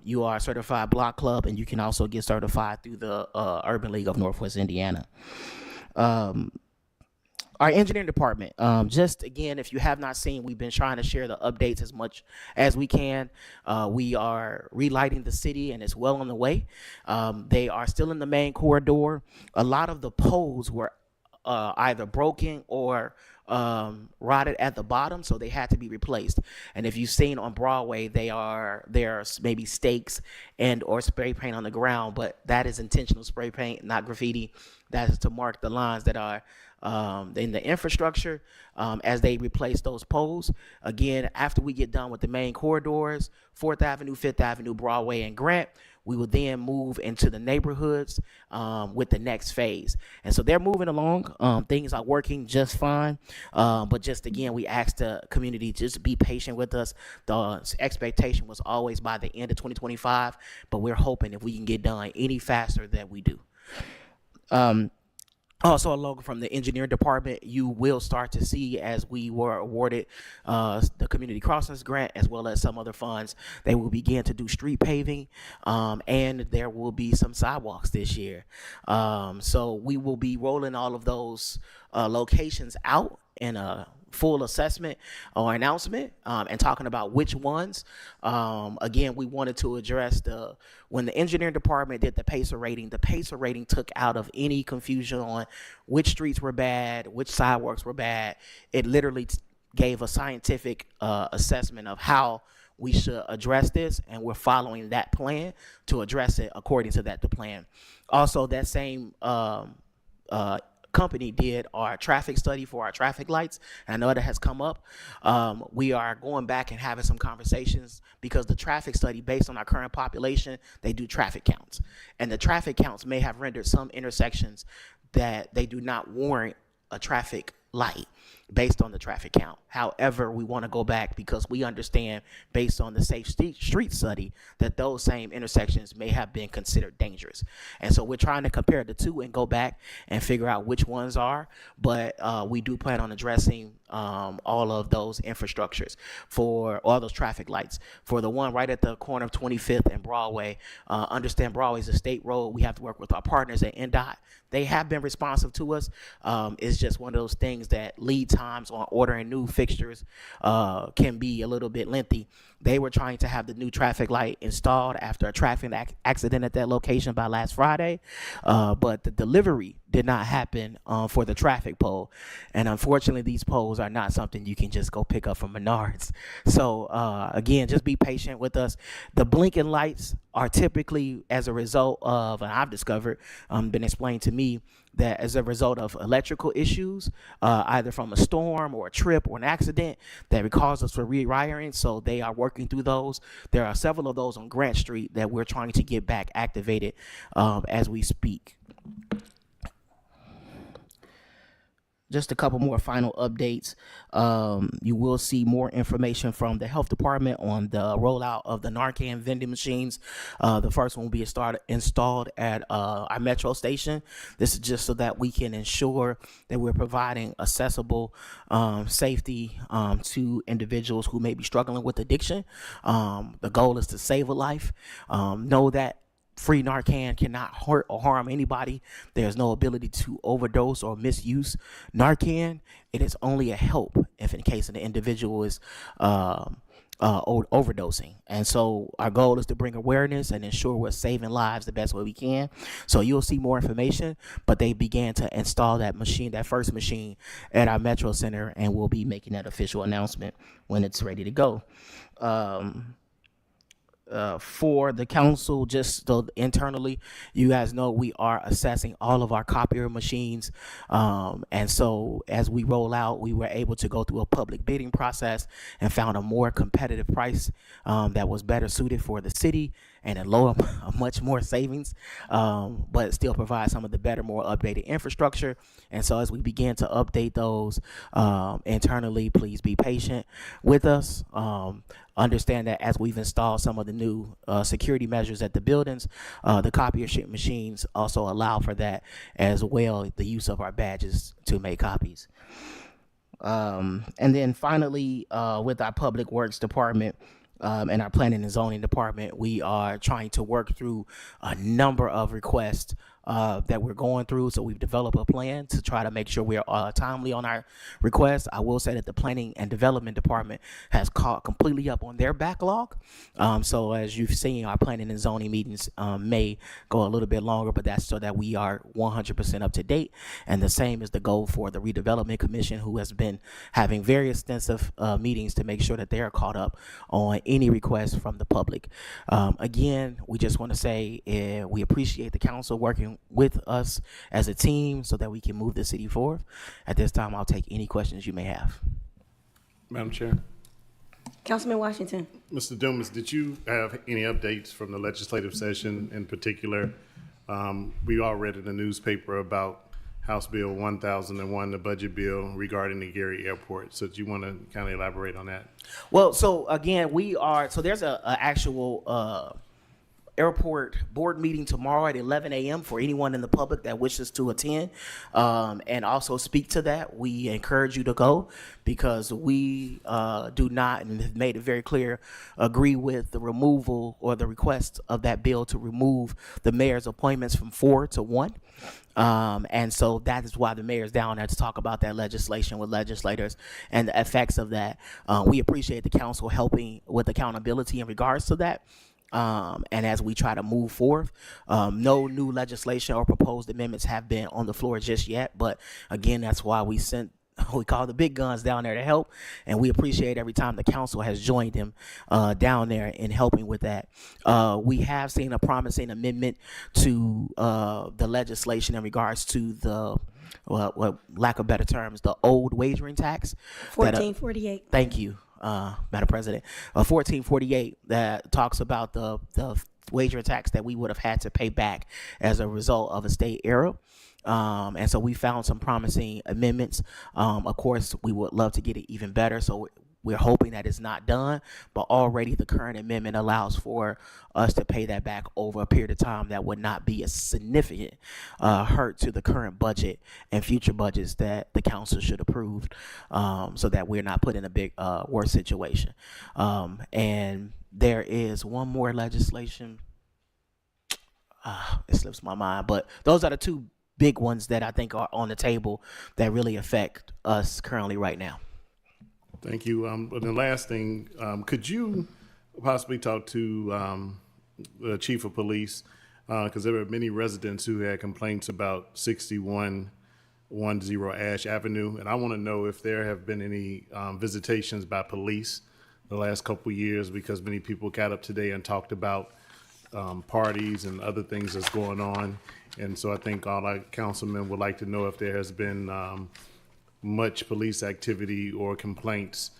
you are a certified block club, and you can also get certified through the Urban League of Northwest Indiana. Our engineering department, just again, if you have not seen, we've been trying to share the updates as much as we can. We are relighting the city, and it's well on the way. They are still in the main corridor. A lot of the poles were either broken or rotted at the bottom, so they had to be replaced. And if you've seen on Broadway, there are maybe stakes and or spray paint on the ground, but that is intentional spray paint, not graffiti. That is to mark the lines that are in the infrastructure as they replace those poles. Again, after we get done with the main corridors, 4th Avenue, 5th Avenue, Broadway, and Grant, we will then move into the neighborhoods with the next phase. And so they're moving along. Things are working just fine. But just again, we ask the community to just be patient with us. The expectation was always by the end of 2025, but we're hoping if we can get done any faster that we do. Also, a logo from the engineering department, you will start to see as we were awarded the community crossings grant as well as some other funds, they will begin to do street paving and there will be some sidewalks this year. So we will be rolling all of those locations out in a full assessment or announcement and talking about which ones. Again, we wanted to address when the engineering department did the PACER rating took out of any confusion on which streets were bad, which sidewalks were bad. It literally gave a scientific assessment of how we should address this, and we're following that plan to address it according to the plan. Also, that same company did our traffic study for our traffic lights. And I know that has come up. We are going back and having some conversations because the traffic study, based on our current population, they do traffic counts. And the traffic counts may have rendered some intersections that they do not warrant a traffic light based on the traffic count. However, we want to go back because we understand, based on the Safe Street study, that those same intersections may have been considered dangerous. And so we're trying to compare the two and go back and figure out which ones are, but we do plan on addressing all of those infrastructures for all those traffic lights. For the one right at the corner of 25th and Broadway, understand Broadway is a state road. We have to work with our partners at NDOT. They have been responsive to us. It's just one of those things that lead times on ordering new fixtures can be a little bit lengthy. They were trying to have the new traffic light installed after a traffic accident at that location by last Friday, but the delivery did not happen for the traffic pole. And unfortunately, these poles are not something you can just go pick up from Menards. So again, just be patient with us. The blinking lights are typically as a result of, and I've discovered, been explained to me, that as a result of electrical issues, either from a storm or a trip or an accident that cause us for rewiring. So they are working through those. There are several of those on Grant Street that we're trying to get back activated as we speak. Just a couple more final updates. You will see more information from the health department on the rollout of the Narcan vending machines. The first one will be installed at our metro station. This is just so that we can ensure that we're providing accessible safety to individuals who may be struggling with addiction. The goal is to save a life. Know that free Narcan cannot hurt or harm anybody. There's no ability to overdose or misuse Narcan. It is only a help if in case an individual is overdosing. And so our goal is to bring awareness and ensure we're saving lives the best way we can. So you'll see more information, but they began to install that machine, that first machine, at our Metro Center, and we'll be making that official announcement when it's ready to go. For the council, just so internally, you guys know we are assessing all of our copier machines. And so as we roll out, we were able to go through a public bidding process and found a more competitive price that was better suited for the city and a much more savings, but still provide some of the better, more updated infrastructure. And so as we begin to update those internally, please be patient with us. Understand that as we've installed some of the new security measures at the buildings, the copier machines also allow for that as well, the use of our badges to make copies. And then finally, with our Public Works Department, and our Planning and Zoning Department, we are trying to work through a number of requests that we're going through. So we've developed a plan to try to make sure we're timely on our requests. I will say that the Planning and Development Department has caught completely up on their backlog. So as you've seen, our planning and zoning meetings may go a little bit longer, but that's so that we are 100% up to date. And the same is the goal for the Redevelopment Commission, who has been having very extensive meetings to make sure that they are caught up on any requests from the public. Again, we just want to say we appreciate the council working with us as a team so that we can move the city forward. At this time, I'll take any questions you may have. Madam Chair. Councilman Washington. Mr. Dumas, did you have any updates from the legislative session in particular? We all read in the newspaper about House Bill 1001, the budget bill regarding the Gary Airport. So do you want to kind of elaborate on that? Well, so again, there's a actual airport board meeting tomorrow at 11 a.m. for anyone in the public that wishes to attend and also speak to that. We encourage you to go because we do not, and have made it very clear, agree with the removal or the request of that bill to remove the mayor's appointments from 4 to 1. And so that is why the mayor's down there to talk about that legislation with legislators and the effects of that. We appreciate the council helping with accountability in regards to that. And as we try to move forward, no new legislation or proposed amendments have been on the floor just yet. But again, that's why we call the big guns down there to help. And we appreciate every time the council has joined them down there in helping with that. We have seen a promising amendment to the legislation in regards to the, lack of better terms, the old wagering tax. 1448. Thank you. Madam President, 1448 that talks about the wager tax that we would have had to pay back as a result of a state error. And so we found some promising amendments. Of course, we would love to get it even better. So we're hoping that it's not done, but already the current amendment allows for us to pay that back over a period of time that would not be a significant hurt to the current budget and future budgets that the council should approve, so that we're not put in a big worse situation. And there is one more legislation. It slips my mind, but those are the two big ones that I think are on the table that really affect us currently right now. Thank you. But the last thing, could you possibly talk to the chief of police? Because there were many residents who had complaints about 6110 Ash Avenue. And I want to know if there have been any visitations by police the last couple of years, because many people got up today and talked about parties and other things that's going on. And so I think all our councilmen would like to know if there has been much police activity or complaints,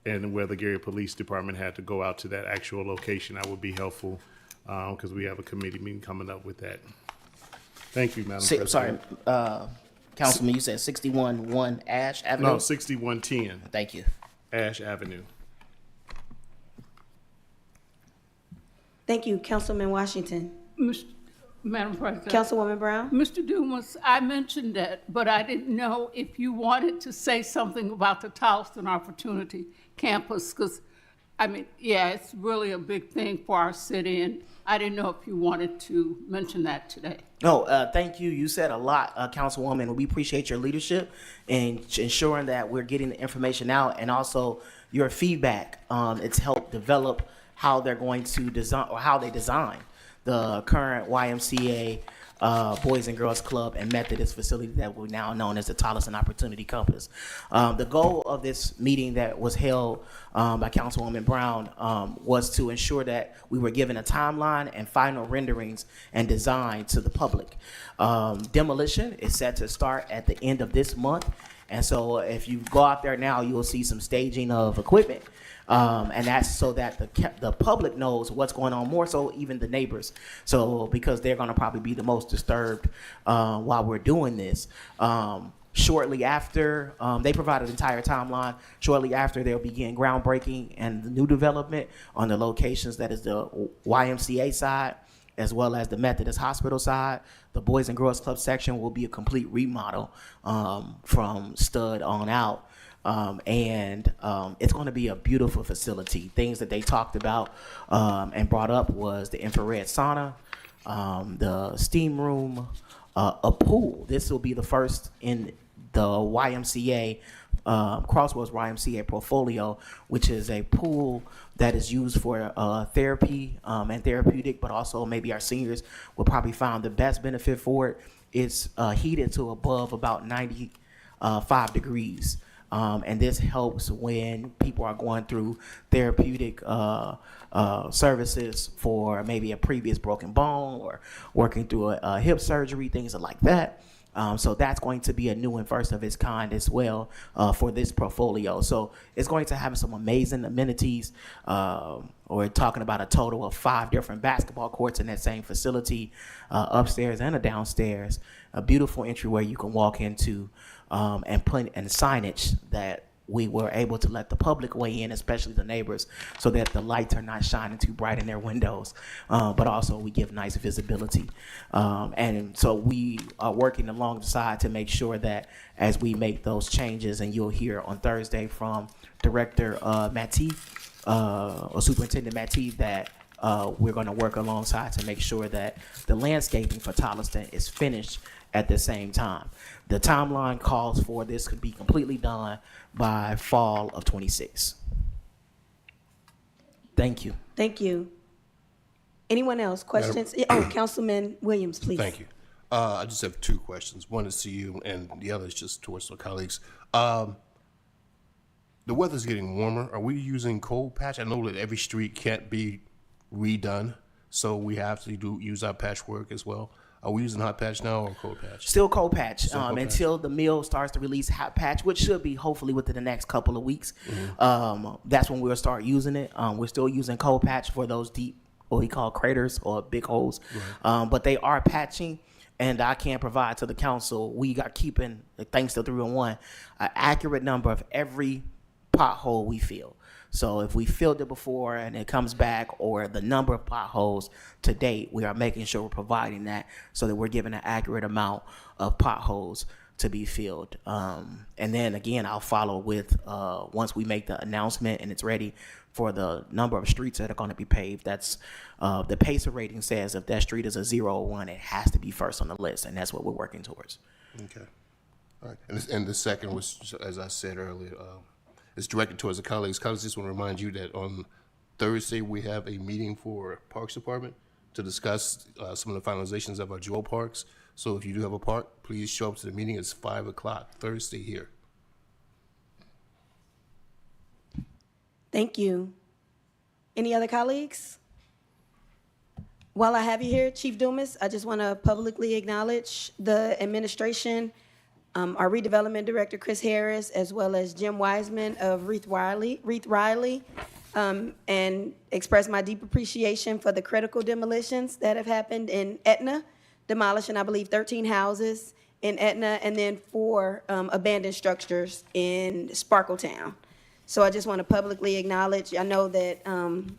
and where the Gary Police Department had to go out to that actual location. That would be helpful because we have a committee meeting coming up with that. Thank you, Madam President. Sorry, Councilman, you said 61-1 Ash Avenue? No, 6110. Thank you. Ash Avenue. Thank you, Councilman Washington. Madam President. Councilwoman Brown. Mr. Dumas, I mentioned that, but I didn't know if you wanted to say something about the Towson Opportunity Campus, because, I mean, yeah, it's really a big thing for our city, and I didn't know if you wanted to mention that today. No, thank you. You said a lot, Councilwoman. We appreciate your leadership in ensuring that we're getting the information out, and also your feedback. It's helped develop how they're going to design, or how they design the current YMCA Boys and Girls Club and Methodist facility that we now known as the Towson Opportunity Campus. The goal of this meeting that was held by Councilwoman Brown was to ensure that we were given a timeline and final renderings and design to the public. Demolition is set to start at the end of this month. And so if you go out there now, you will see some staging of equipment. And that's so that the public knows what's going on, more so even the neighbors. So because they're going to probably be the most disturbed while we're doing this. Shortly after, they provided an entire timeline. Shortly after, they'll begin groundbreaking and the new development on the locations that is the YMCA side, as well as the Methodist Hospital side. The Boys and Girls Club section will be a complete remodel from stud on out. And it's going to be a beautiful facility. Things that they talked about and brought up was the infrared sauna, the steam room, a pool. This will be the first in the YMCA, Crossroads YMCA portfolio, which is a pool that is used for therapy and therapeutic, but also maybe our seniors will probably find the best benefit for it. It's heated to above about 95 degrees. And this helps when people are going through therapeutic services for maybe a previous broken bone or working through a hip surgery, things like that. So that's going to be a new and first of its kind as well for this portfolio. So it's going to have some amazing amenities. We're talking about a total of 5 different basketball courts in that same facility, upstairs and a downstairs. A beautiful entryway you can walk into, and signage that we were able to let the public weigh in, especially the neighbors, so that the lights are not shining too bright in their windows, but also we give nice visibility. And so we are working alongside to make sure that as we make those changes, and you'll hear on Thursday from Director Matee, or Superintendent Matee, that we're going to work alongside to make sure that the landscaping for Tolliston is finished at the same time. The timeline calls for this could be completely done by fall of 26. Thank you. Thank you. Anyone else? Questions? Oh, Councilman Williams, please. Thank you. I just have 2 questions. One is to you, and the other is just towards my colleagues. The weather's getting warmer. Are we using cold patch? I know that every street can't be redone, so we have to use our patchwork as well. Are we using hot patch now or cold patch? Still cold patch, Still cold patch. until the mill starts to release hot patch, which should be hopefully within the next couple of weeks. That's when we'll start using it. We're still using cold patch for those deep, what we call craters or big holes. But they are patching, and I can provide to the council, we got keeping, thanks to 301, an accurate number of every pothole we fill. So if we filled it before and it comes back, or the number of potholes to date, we are making sure we're providing that so that we're giving an accurate amount of potholes to be filled. And then again, I'll follow with, once we make the announcement and it's ready for the number of streets that are going to be paved, that's the PACER rating says if that street is a 0 or 1, it has to be first on the list, and that's what we're working towards. Okay. All right. And the second was, as I said earlier, it's directed towards the colleagues. Colleagues, just want to remind you that on Thursday we have a meeting for Parks Department to discuss some of the finalizations of our jewel parks. So if you do have a park, please show up to the meeting. It's 5 o'clock Thursday here. Thank you. Any other colleagues? While I have you here, Chief Dumas, I just want to publicly acknowledge the administration, our redevelopment director, Chris Harris, as well as Jim Wiseman of Reith Riley, and express my deep appreciation for the critical demolitions that have happened in Etna, demolishing, I believe, 13 houses in Etna, and then 4 abandoned structures in Sparkletown. So I just want to publicly acknowledge, I know that none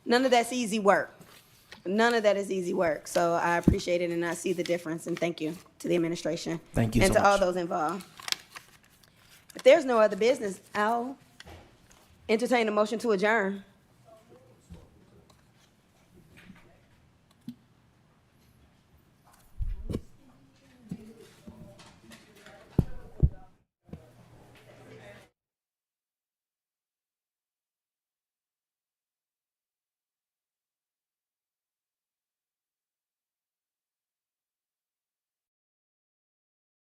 of that's easy work. None of that is easy work. So I appreciate it, and I see the difference, and thank you to the administration. Thank you and so to all much. those involved. If there's no other business, I'll entertain a motion to adjourn.